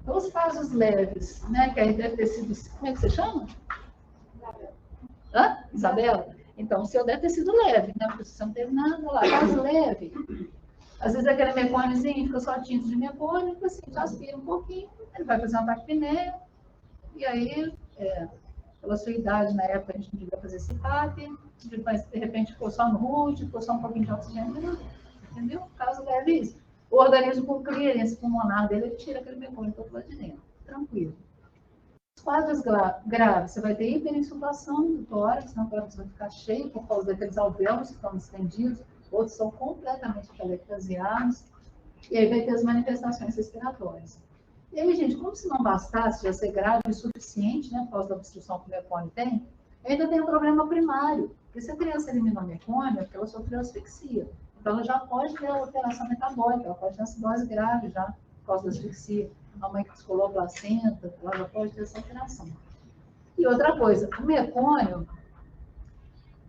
Então, os casos leves, né, que aí deve ter sido, como é que você chama? Hã? Isabela? Então, o seu deve ter sido leve, né, porque você não teve nada lá, caso leve. Às vezes aquele mecôniozinho fica só tinta de mecônio, assim, já aspira um pouquinho, ele vai fazer uma taquipneia, e aí, pela sua idade, na época, a gente não devia fazer CPAP, depois, de repente, ficou só no RUT, ficou só um pouquinho de oxigênio, entendeu? Caso leve isso. O organismo com clearance pulmonar dele, ele tira aquele mecônio todo lá de dentro, tranquilo. Os quadros graves, você vai ter hiperinsuflação do tórax, né? O tórax vai ficar cheio por causa daqueles alvéolos que estão estendidos, outros são completamente calefasiados, e aí vai ter as manifestações respiratórias. E aí, gente, como se não bastasse já ser grave o suficiente, né, por causa da obstrução que o mecônio tem, ainda tem um problema primário, porque se a criança eliminou o mecônio, é porque ela sofreu asfixia. Então, ela já pode ter alteração metabólica, ela pode ter acidose grave já, por causa da asfixia. A mãe que descolou a placenta, ela já pode ter essa alteração. E outra coisa, o mecônio,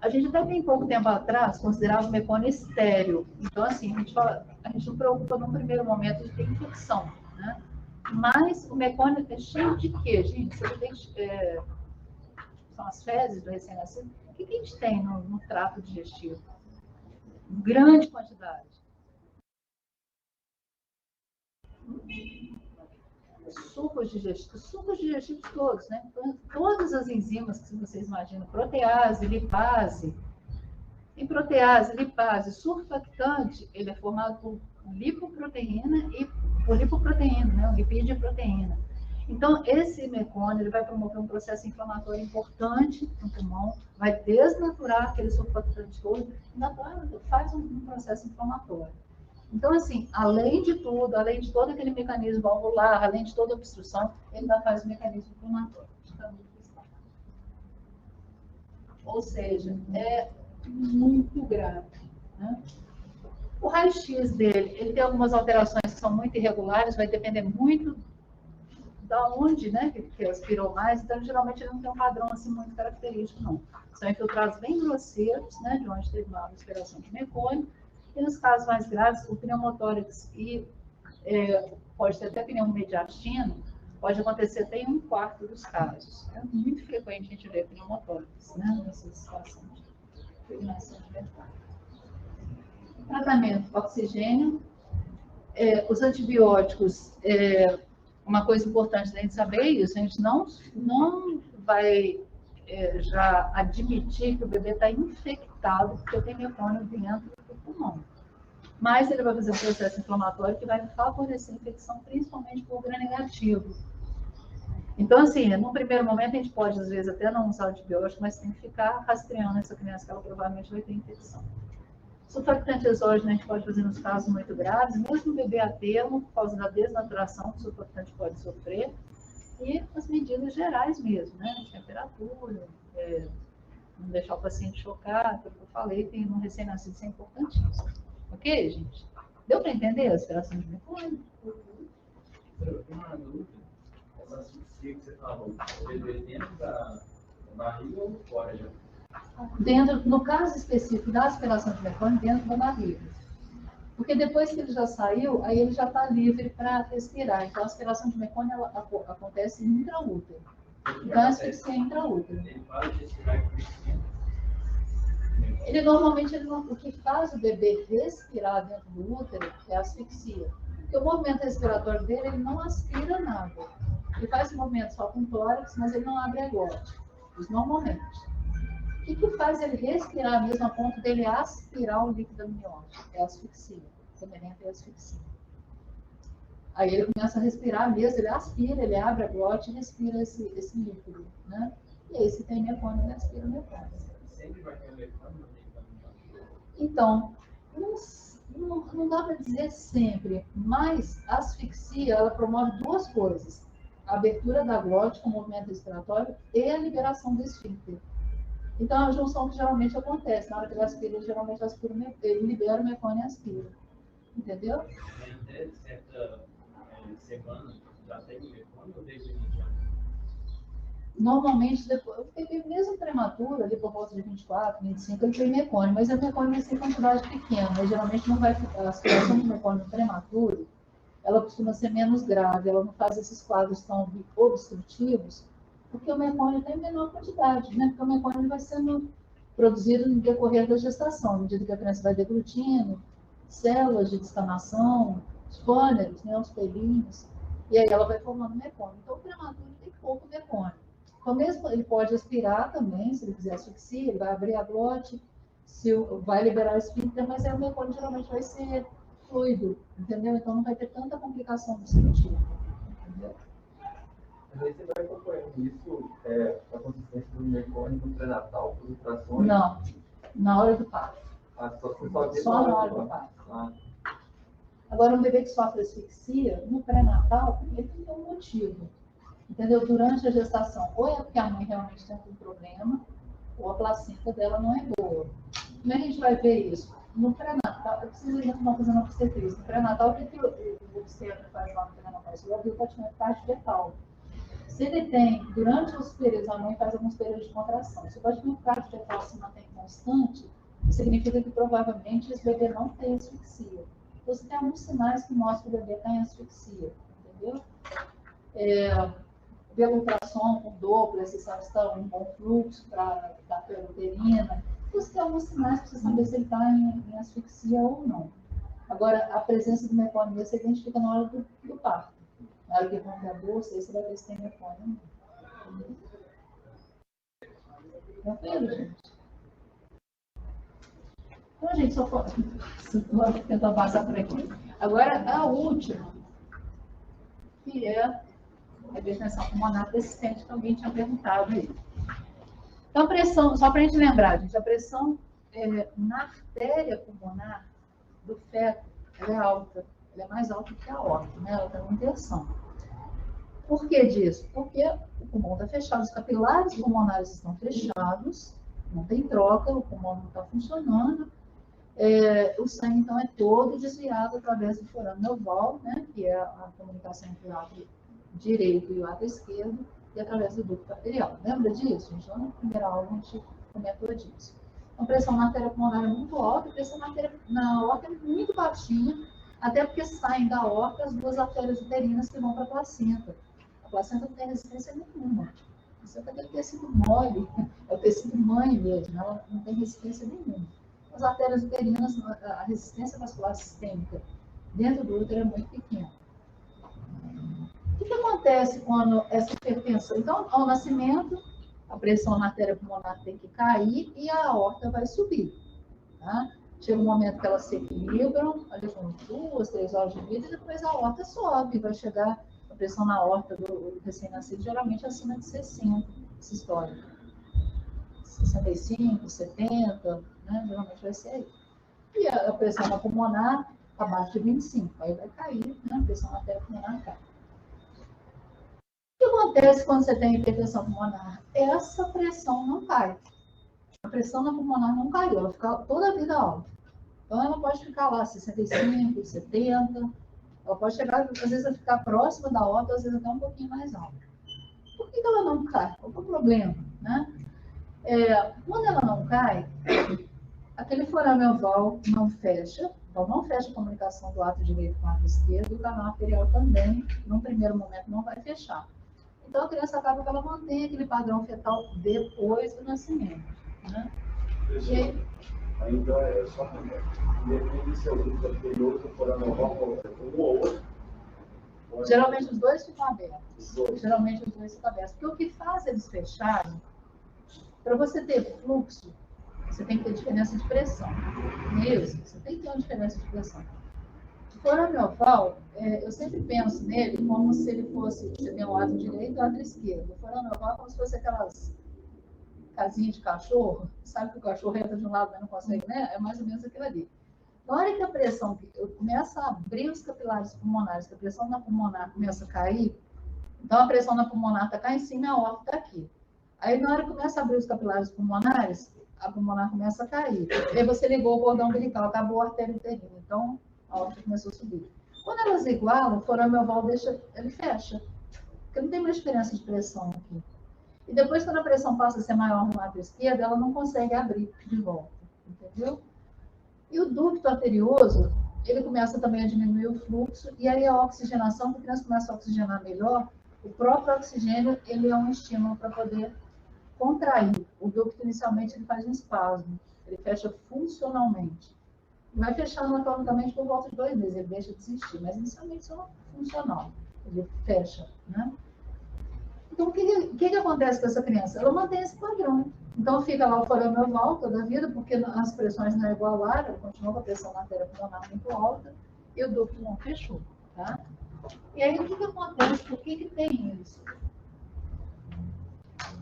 a gente até bem pouco tempo atrás considerava o mecônio estéril. Então, assim, a gente não preocupa num primeiro momento de ter infecção, né? Mas o mecônio é cheio de quê, gente? São as fezes do recém-nascido. O que a gente tem no trato digestivo? Grande quantidade. Sucos digestivos todos, né? Todas as enzimas que vocês imaginam, protease, lipase. Em protease, lipase, surfactante, ele é formado por lipoproteína e por lipoproteína, né? O lipídio e proteína. Então, esse mecônio ele vai promover um processo inflamatório importante no pulmão, vai desnaturar aquele surfactante todo, e faz um processo inflamatório. Então, assim, além de tudo, além de todo aquele mecanismo valvular, além de toda a obstrução, ele ainda faz o mecanismo inflamatório. Ou seja, é muito grave, né? O raio-x dele, ele tem algumas alterações que são muito irregulares, vai depender muito da onde, né, que aspirou mais, então geralmente ele não tem um padrão assim muito característico, não. São infiltrados bem grosseiros, né, de onde teve uma aspiração de mecônio, e nos casos mais graves, o pneumotórax pode ter até pneumomediastino, pode acontecer até em 1/4 dos casos. É muito frequente a gente ver pneumotórax, né, nessa situação de impregnação de mercúrio. Tratamento, oxigênio. Os antibióticos, uma coisa importante da gente saber é isso, a gente não vai já admitir que o bebê está infectado porque tem mecônio dentro do pulmão. Mas ele vai fazer um processo inflamatório que vai favorecer a infecção, principalmente por gram negativo. Então, assim, no primeiro momento a gente pode, às vezes, até não usar antibiótico, mas tem que ficar rastreando essa criança que ela provavelmente vai ter infecção. Surfactante exógeno a gente pode fazer nos casos muito graves, mesmo o bebê a termo, por causa da desnaturação que o surfactante pode sofrer, e as medidas gerais mesmo, né? Temperatura, não deixar o paciente chocar, como eu falei, tem no recém-nascido, isso é importantíssimo. Ok, gente? Deu para entender a aspiração de mecônio? Eu tenho uma dúvida, essa asfixia que você falou, bebê dentro da barriga ou fora já? No caso específico da aspiração de mecônio, dentro da barriga. Porque depois que ele já saiu, aí ele já está livre para respirar. Então, a aspiração de mecônio ela acontece intraútero. Então, a asfixia é intraútero. Ele para de respirar e fica. Ele normalmente, o que faz o bebê respirar dentro do útero é a asfixia. Porque o movimento respiratório dele, ele não aspira nada. Ele faz esse movimento só com o tórax, mas ele não abre a glote. Isso normalmente. O que faz ele respirar mesmo a ponto dele aspirar o líquido amniótico? É a asfixia. Semelhante à asfixia. Aí ele começa a respirar mesmo, ele aspira, ele abre a glote e respira esse líquido, né? E aí, se tem mecônio, ele aspira o mecônio. Sempre vai ter mecônio? Então, não dá para dizer sempre, mas a asfixia, ela promove duas coisas. A abertura da glote com o movimento respiratório e a liberação do esfíncter. Então, a junção que geralmente acontece. Na hora que ele aspira, ele geralmente aspira, ele libera o mecônio e aspira. Entendeu? semana já tem mecônio ou desde 20 anos? Normalmente, depois, o bebê mesmo prematuro, ali por volta de 24, 25, ele tem mecônio, mas a mecônio vai ser em quantidade pequena, mas geralmente não vai ficar, a situação do mecônio prematuro, ela costuma ser menos grave, ela não faz esses quadros tão obstrutivos, porque o mecônio tem menor quantidade, né? Porque o mecônio vai sendo produzido no decorrer da gestação, à medida que a criança vai deglutindo, células de descamação, os fôneros, né, os pelinhos, e aí ela vai formando mecônio. Então, o prematuro tem pouco mecônio. Então, mesmo ele pode aspirar também, se ele fizer asfixia, ele vai abrir a glote, vai liberar o esfíncter, mas aí o mecônio geralmente vai ser fluido, entendeu? Então, não vai ter tanta complicação obstrutiva, entendeu? Mas aí você vai acompanhando isso, a consistência do mecônio no pré-natal, por ultrassons? Não, na hora do parto. Só Na hora do parto. Ah. Agora, um bebê que sofre asfixia, no pré-natal, ele tem que ter um motivo. Entendeu? Durante a gestação, ou é porque a mãe realmente tem algum problema, ou a placenta dela não é boa. Como é que a gente vai ver isso? No pré-natal, eu preciso ainda tomar coisa na obstetriz. No pré-natal, o que o obstetra faz lá no pré-natal? Ele ouviu a parte fetal. Se ele tem, durante os períodos, a mãe faz alguns períodos de contração. Se o batimento fetal se mantém constante, significa que provavelmente esse bebê não tem asfixia. Então, você tem alguns sinais que mostram que o bebê está em asfixia, entendeu? Pelo ultrassom com Doppler, se sabe se está um bom fluxo da uterina. Você tem alguns sinais para você saber se ele está em asfixia ou não. Agora, a presença do mecônio você identifica na hora do parto. Na hora que rompe a bolsa, aí você vai ver se tem mecônio ou não. Tranquilo, gente? Então, gente, só vou tentar passar por aqui. Agora, a última, que é a hipertensão pulmonar persistente, que alguém tinha perguntado aí. Então, a pressão, só para a gente lembrar, gente, a pressão na artéria pulmonar do feto, ela é alta. Ela é mais alta que a aorta, né? Ela tem uma inversão. Por que disso? Porque o pulmão está fechado, os capilares pulmonares estão fechados, não tem troca, o pulmão não está funcionando. O sangue, então, é todo desviado através do forame oval, né? Que é a comunicação entre o átrio direito e o átrio esquerdo, e através do ducto arterial. Lembra disso? Então, na primeira aula a gente comentou disso. Então, a pressão na artéria pulmonar é muito alta, a pressão na aorta é muito baixinha, até porque saem da aorta as duas artérias uterinas que vão para a placenta. A placenta não tem resistência nenhuma. A placenta tem tecido mole, é o tecido mãe mesmo, ela não tem resistência nenhuma. As artérias uterinas, a resistência vascular sistêmica dentro do útero é muito pequena. O que acontece quando essa hipertensão? Então, ao nascimento, a pressão na artéria pulmonar tem que cair e a aorta vai subir. Tá? Chega um momento que elas se equilibram, ali com 2, 3 horas de vida, e depois a aorta sobe, vai chegar a pressão na aorta do recém-nascido, geralmente acima de 60, essa história. 65, 70, né? Geralmente vai ser aí. E a pressão na pulmonar, abaixo de 25, aí vai cair, né? A pressão na artéria pulmonar cai. O que acontece quando você tem hipertensão pulmonar? Essa pressão não cai. A pressão na pulmonar não caiu, ela fica toda a vida alta. Então, ela pode ficar lá 65, 70, ela pode chegar, às vezes, a ficar próxima da aorta, às vezes até um pouquinho mais alta. Por que ela não cai? Qual é o problema? Né? Quando ela não cai, aquele forame oval não fecha, então não fecha a comunicação do átrio direito com o átrio esquerdo, e o canal arterial também, num primeiro momento, não vai fechar. Então, a criança acaba que ela mantém aquele padrão fetal depois do nascimento. Né? E aí, ainda é só depende se alguém está anterior ou forame oval, um ou outro. geralmente os dois ficam abertos. Geralmente os dois ficam abertos. Porque o que faz eles fecharem, para você ter fluxo, você tem que ter diferença de pressão. Mesmo, você tem que ter uma diferença de pressão. O forame oval, eu sempre penso nele como se ele fosse, você tem o lado direito e o lado esquerdo. O forame oval é como se fosse aquelas casinhas de cachorro, sabe que o cachorro entra de um lado mas não consegue, né? É mais ou menos aquilo ali. Na hora que a pressão começa a abrir os capilares pulmonares, que a pressão na pulmonar começa a cair, então a pressão na pulmonar está cá em cima e a aorta está aqui. Aí na hora que começa a abrir os capilares pulmonares, a pulmonar começa a cair. Aí você ligou o cordão umbilical, acabou a artéria uterina, então a aorta começou a subir. Quando elas igualam, o forame oval ele fecha, porque não tem mais diferença de pressão aqui. E depois, quando a pressão passa a ser maior no lado esquerdo, ela não consegue abrir de volta, entendeu? E o ducto arterioso, ele começa também a diminuir o fluxo, e aí a oxigenação, porque a criança começa a oxigenar melhor, o próprio oxigênio, ele é um estímulo para poder contrair. O ducto, inicialmente, ele faz um espasmo, ele fecha funcionalmente. Vai fechar anatomicamente por volta de 2 meses, ele deixa de existir, mas inicialmente só funcional, ele fecha, né? Então, o que acontece com essa criança? Ela mantém esse padrão. Então, fica lá o forame oval toda a vida, porque as pressões não igualaram, ela continua com a pressão na artéria pulmonar muito alta, e o ducto não fechou, tá? E aí, o que acontece? Por que tem isso?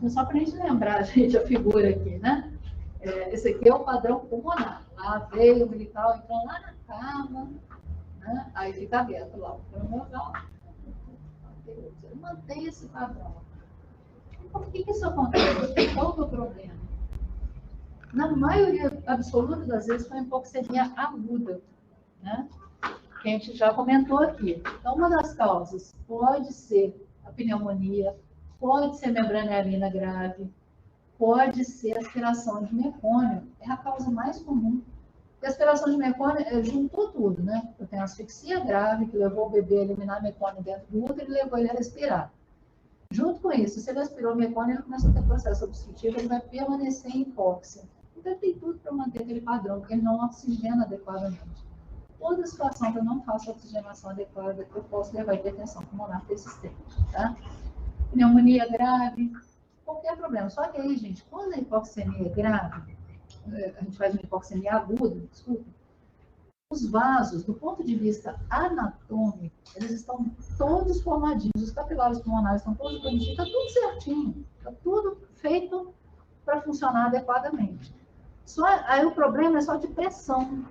Só para a gente lembrar, gente, a figura aqui, né? Esse aqui é o padrão pulmonar. A veia umbilical entrando lá na cava, né? Aí fica aberto lá o forame oval. Mantém esse padrão. Por que isso acontece? Qual que é o problema? Na maioria absoluta das vezes foi hipoxemia aguda, né? Que a gente já comentou aqui. Então, uma das causas pode ser a pneumonia, pode ser membrana grave, pode ser aspiração de mecônio. É a causa mais comum. E a aspiração de mecônio juntou tudo, né? Eu tenho asfixia grave, que levou o bebê a eliminar mecônio dentro do útero e levou ele a respirar. Junto com isso, se ele aspirou mecônio, ele começa a ter processo obstrutivo, ele vai permanecer em hipóxia. Então, ele tem tudo para manter aquele padrão, porque ele não oxigena adequadamente. Toda situação que eu não faço oxigenação adequada, eu posso levar a hipertensão pulmonar persistente, tá? Pneumonia grave, qualquer problema. Só que aí, gente, quando a hipoxemia é grave, a gente faz uma hipoxemia aguda, desculpa, os vasos, do ponto de vista anatômico, eles estão todos formadinhos, os capilares pulmonares estão todos bonitinhos, está tudo certinho, está tudo feito para funcionar adequadamente. Aí o problema é só de pressão,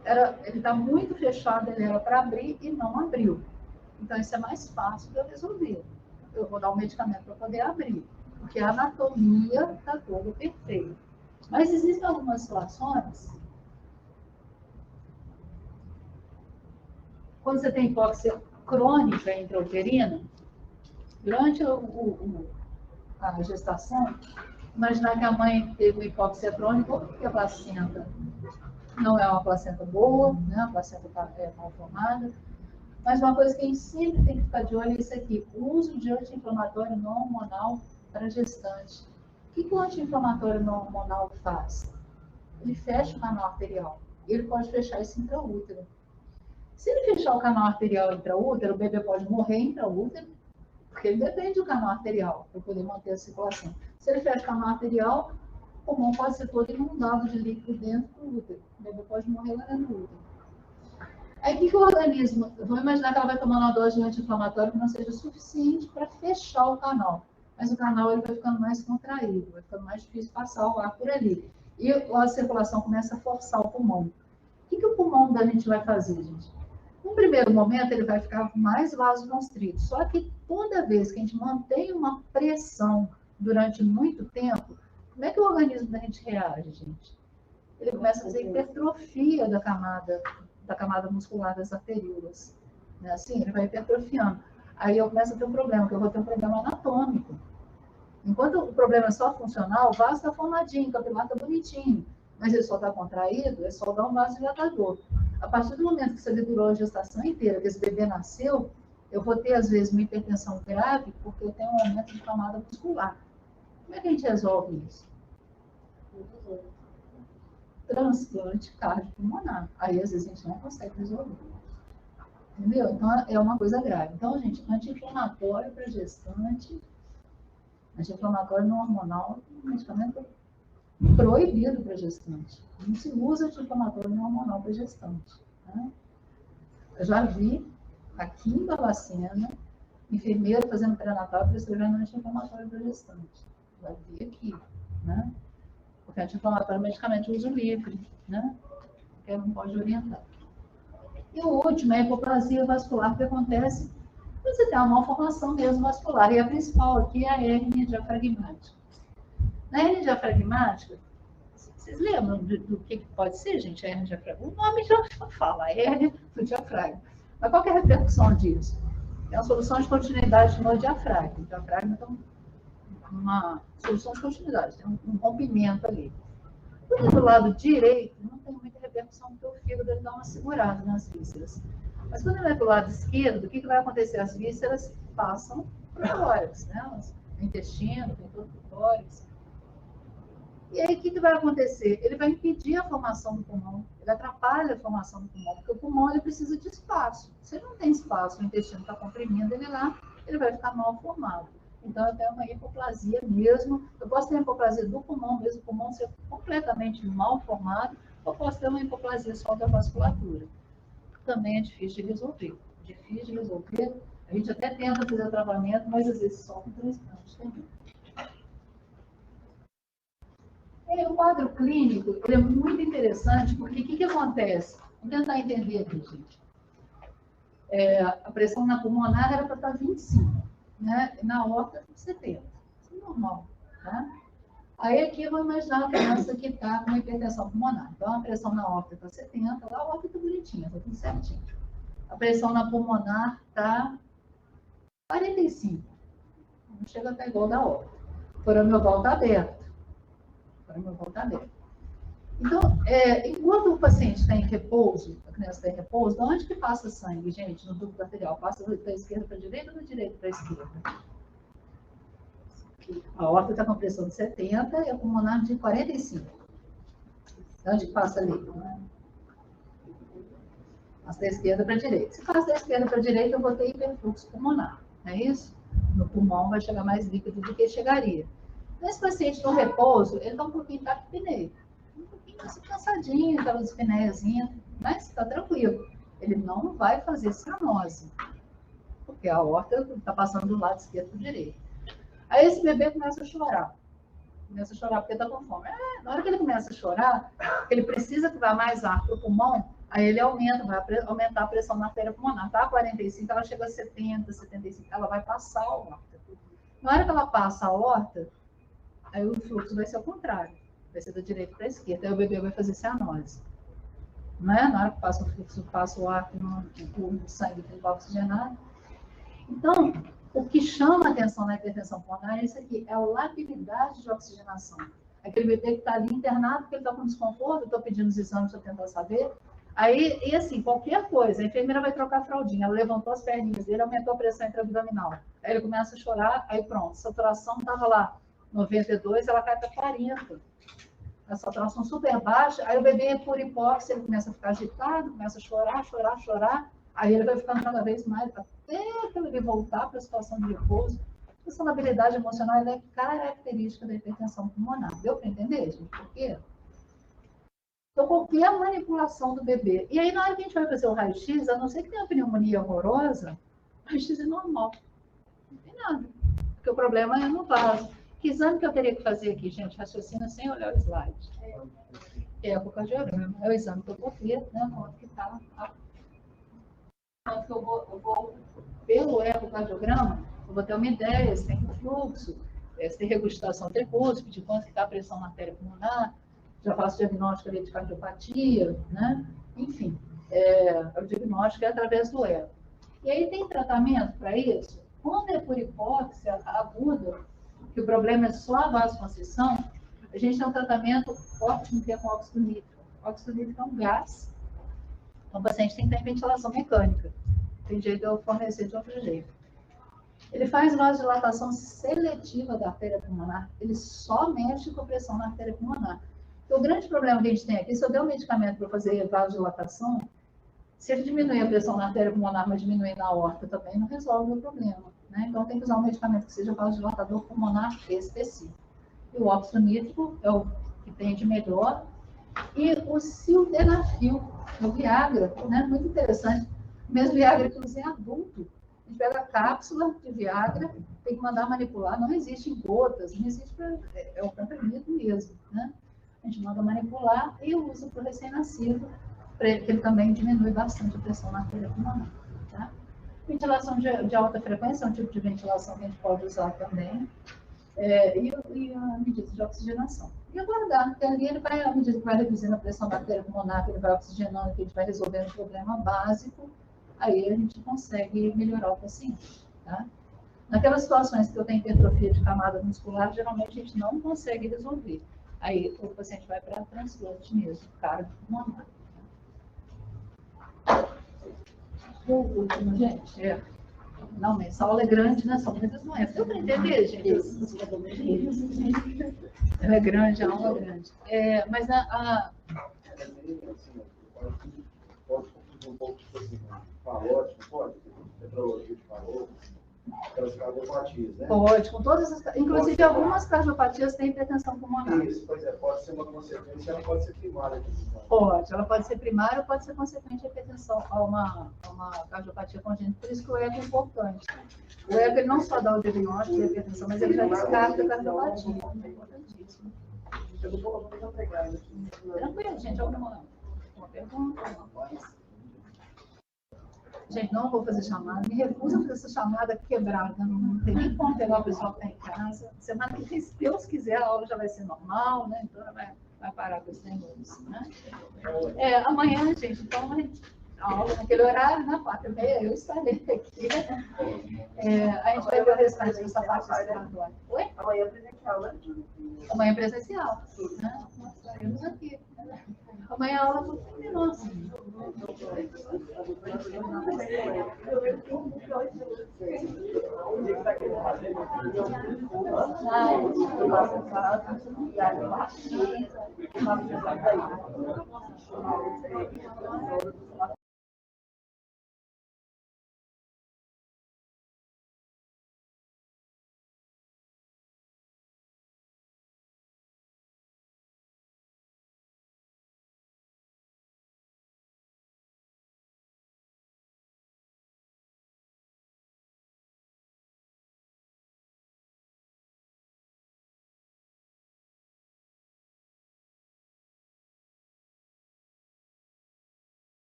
ele está muito fechado, ele era para abrir e não abriu. Então isso é mais fácil de eu resolver. Eu vou dar um medicamento para poder abrir, porque a anatomia está toda perfeita. Mas existem algumas situações, quando você tem hipóxia crônica intrauterina, durante a gestação, imaginar que a mãe teve uma hipóxia crônica, ou porque a placenta não é uma placenta boa, né? A placenta está mal formada. Mas uma coisa que a gente sempre tem que ficar de olho é isso aqui, o uso de anti-inflamatório não hormonal para gestante. O que o anti-inflamatório não hormonal faz? Ele fecha o canal arterial. Ele pode fechar esse intraútero. Se ele fechar o canal arterial intraútero, o bebê pode morrer intraútero, porque ele depende do canal arterial para poder manter a circulação. Se ele fecha o canal arterial, o pulmão pode ser todo inundado de líquido dentro do útero. O bebê pode morrer lá dentro do útero. Aí o que o organismo... Vamos imaginar que ela vai tomar uma dose de anti-inflamatório que não seja suficiente para fechar o canal. Mas o canal ele vai ficando mais contraído, vai ficando mais difícil passar o ar por ali. E a circulação começa a forçar o pulmão. O que o pulmão da gente vai fazer, gente? No primeiro momento, ele vai ficar mais vasoconstrito. Só que toda vez que a gente mantém uma pressão durante muito tempo, como é que o organismo da gente reage, gente? Ele começa a fazer hipertrofia da camada muscular das arteríolas. Né? Assim, ele vai hipertrofiando. Aí eu começo a ter um problema, que eu vou ter um problema anatômico. Enquanto o problema é só funcional, o vaso está formadinho, o capilar está bonitinho, mas ele só está contraído, é só dar um vasodilatador. A partir do momento que você dedurou a gestação inteira, que esse bebê nasceu, eu vou ter, às vezes, uma hipertensão grave, porque eu tenho um aumento de camada muscular. Como é que a gente resolve isso? Transplante cardiopulmonar. Aí, às vezes, a gente não consegue resolver. Entendeu? Então, é uma coisa grave. Então, gente, anti-inflamatório para gestante, anti-inflamatório não hormonal, um medicamento proibido para gestante. Não se usa anti-inflamatório não hormonal para gestante. Né? Eu já vi aqui em Barbacena, enfermeira fazendo pré-natal prescrevendo anti-inflamatório para gestante. Já vi aqui, né? Porque anti-inflamatório é medicamento de uso livre, né? Porque não pode orientar. E o último é a hipoplasia vascular, que acontece quando você tem uma malformação mesmo vascular. E a principal aqui é a hérnia diafragmática. Na hérnia diafragmática, vocês lembram do que pode ser, gente, a hérnia diafragmática? O nome já fala, a hérnia do diafragma. Mas qual que é a repercussão disso? É uma solução de continuidade no diafragma. O diafragma tem uma solução de continuidade, tem um rompimento ali. Quando é do lado direito, não tem muita repercussão, porque o fígado ele dá uma segurada nas vísceras. Mas quando ele é do lado esquerdo, o que vai acontecer? As vísceras passam para o tórax, né? O intestino, tem todo o tórax. E aí, o que vai acontecer? Ele vai impedir a formação do pulmão, ele atrapalha a formação do pulmão, porque o pulmão ele precisa de espaço. Se ele não tem espaço, o intestino está comprimindo ele lá, ele vai ficar mal formado. Então, eu tenho uma hipoplasia mesmo. Eu posso ter uma hipoplasia do pulmão, mesmo o pulmão ser completamente mal formado, ou posso ter uma hipoplasia só da vasculatura. Também é difícil de resolver. Difícil de resolver. A gente até tenta fazer tratamento, mas às vezes só com transplante também. O quadro clínico ele é muito interessante, porque o que acontece? Vamos tentar entender aqui, gente. A pressão na pulmonar era para estar 25, né? E na aorta, 70. Isso é normal, tá? Aí aqui eu vou imaginar a criança que está com hipertensão pulmonar. Então, a pressão na aorta está 70, a aorta está bonitinha, está tudo certinho. A pressão na pulmonar está 45. Não chega até igual da aorta. O foraminioval está aberto. Então, enquanto o paciente está em repouso, a criança está em repouso, de onde que passa sangue, gente, no ducto arterial? Passa da esquerda para a direita ou da direita para a esquerda? A aorta está com pressão de 70 e a pulmonar de 45. De onde passa ali? Passa da esquerda para a direita. Se passa da esquerda para a direita, eu vou ter hiperfluxo pulmonar. É isso? No pulmão vai chegar mais líquido do que chegaria. Nesse paciente no repouso, ele está um pouquinho taquipneia. Um pouquinho assim, cansadinho, aquela dispneiazinha, mas está tranquilo. Ele não vai fazer cianose, porque a aorta está passando do lado esquerdo para o direito. Aí esse bebê começa a chorar. Começa a chorar porque está com fome. Na hora que ele começa a chorar, ele precisa que vá mais ar para o pulmão, aí ele aumenta, vai aumentar a pressão na artéria pulmonar. Tá? 45, ela chega a 70, 75, ela vai passar a aorta. Na hora que ela passa a aorta, aí o fluxo vai ser ao contrário. Vai ser da direita para a esquerda. Aí o bebê vai fazer cianose. Não é? Na hora que passa o fluxo, passa o ar, o sangue que está oxigenado. Então, o que chama a atenção na hipertensão pulmonar é isso aqui, é a labilidade de oxigenação. Aquele bebê que está ali internado, porque ele está com desconforto, eu estou pedindo os exames para tentar saber. Aí, e assim, qualquer coisa, a enfermeira vai trocar a fraldinha, ela levantou as perninhas dele, aumentou a pressão intra-abdominal. Aí ele começa a chorar, aí pronto, a saturação estava lá, 92, ela cai para 40. A saturação super baixa, aí o bebê, por hipóxia, ele começa a ficar agitado, começa a chorar. Aí ele vai ficando cada vez mais, até ele voltar para a situação de repouso. Essa labilidade emocional é característica da hipertensão pulmonar. Deu para entender, gente? Por quê? Então, qualquer manipulação do bebê. E aí, na hora que a gente vai fazer o raio-x, a não ser que tenha uma pneumonia horrorosa, o raio-x é normal. Não tem nada. Porque o problema é no vaso. Que exame que eu teria que fazer aqui, gente? Raciocina sem olhar o slide. É ecocardiograma. É o exame que eu vou ver, né? Quanto que está. Eu vou pelo ecocardiograma, eu vou ter uma ideia se tem fluxo, se tem regurgitação tricúspide, quanto que está a pressão na artéria pulmonar, já faço diagnóstico ali de cardiopatia, né? Enfim, o diagnóstico é através do eco. E aí tem tratamento para isso? Quando é por hipóxia aguda, que o problema é só a vasoconstrição, a gente tem um tratamento ótimo que é com óxido nítrico. Óxido nítrico é um gás. Então, o paciente tem que ter ventilação mecânica. Tem jeito de eu fornecer de outro jeito. Ele faz vasodilatação seletiva da artéria pulmonar. Ele só mexe com a pressão na artéria pulmonar. Então, o grande problema que a gente tem aqui, se eu der um medicamento para fazer vasodilatação, se ele diminuir a pressão na artéria pulmonar, mas diminuir na aorta também, não resolve o problema. Né? Então, tem que usar um medicamento que seja vasodilatador pulmonar específico. E o óxido nítrico é o que tem de melhor. E o sildenafil, o Viagra, né? Muito interessante. O mesmo Viagra que usa em adulto. A gente pega a cápsula de Viagra, tem que mandar manipular, não existe em gotas, não existe é o comprimido mesmo, né? A gente manda manipular e usa para o recém-nascido, que ele também diminui bastante a pressão na artéria pulmonar, tá? Ventilação de alta frequência é um tipo de ventilação que a gente pode usar também. E a medida de oxigenação. E aguardar, porque ali ele vai, à medida que vai reduzindo a pressão da artéria pulmonar, que ele vai oxigenando, que a gente vai resolvendo o problema básico, aí a gente consegue melhorar o paciente, tá? Naquelas situações que eu tenho hipertrofia de camada muscular, geralmente a gente não consegue resolver. Aí o paciente vai para transplante mesmo, cara pulmonar. O último, gente, não, mas essa aula é grande, né? São muitas doenças. Deu para entender, gente? Ela é grande, a aula é grande. Mas Pode confundir um pouco, tipo assim, falóide, não pode? Petrologia de falou, aquelas cardiopatias, né? pode, com todas as. Inclusive, algumas cardiopatias têm hipertensão pulmonar. Isso, pois é, pode ser uma consequência, ela pode ser primária. Pode, ela pode ser primária ou pode ser consequente à hipertensão, a uma cardiopatia congênita, por isso que o eco é importante. O eco ele não só dá o diagnóstico de hipertensão, mas ele já descarta a cardiopatia. É importantíssimo. Tranquilo, gente, alguma pergunta, alguma coisa? Gente, não vou fazer chamada, me recuso a fazer essa chamada quebrada, não tem nem como pegar o pessoal que está em casa. Semana que vem, se Deus quiser, a aula já vai ser normal, né? Então ela vai parar com esse negócio, né? Amanhã, gente, então a aula naquele horário, na 4h30, eu estarei aqui. A gente vai ver o restante dessa parte exploratória. Oi? Amanhã é presencial, né? Amanhã é presencial, né? Nós estaremos aqui. Amanhã a aula não terminou.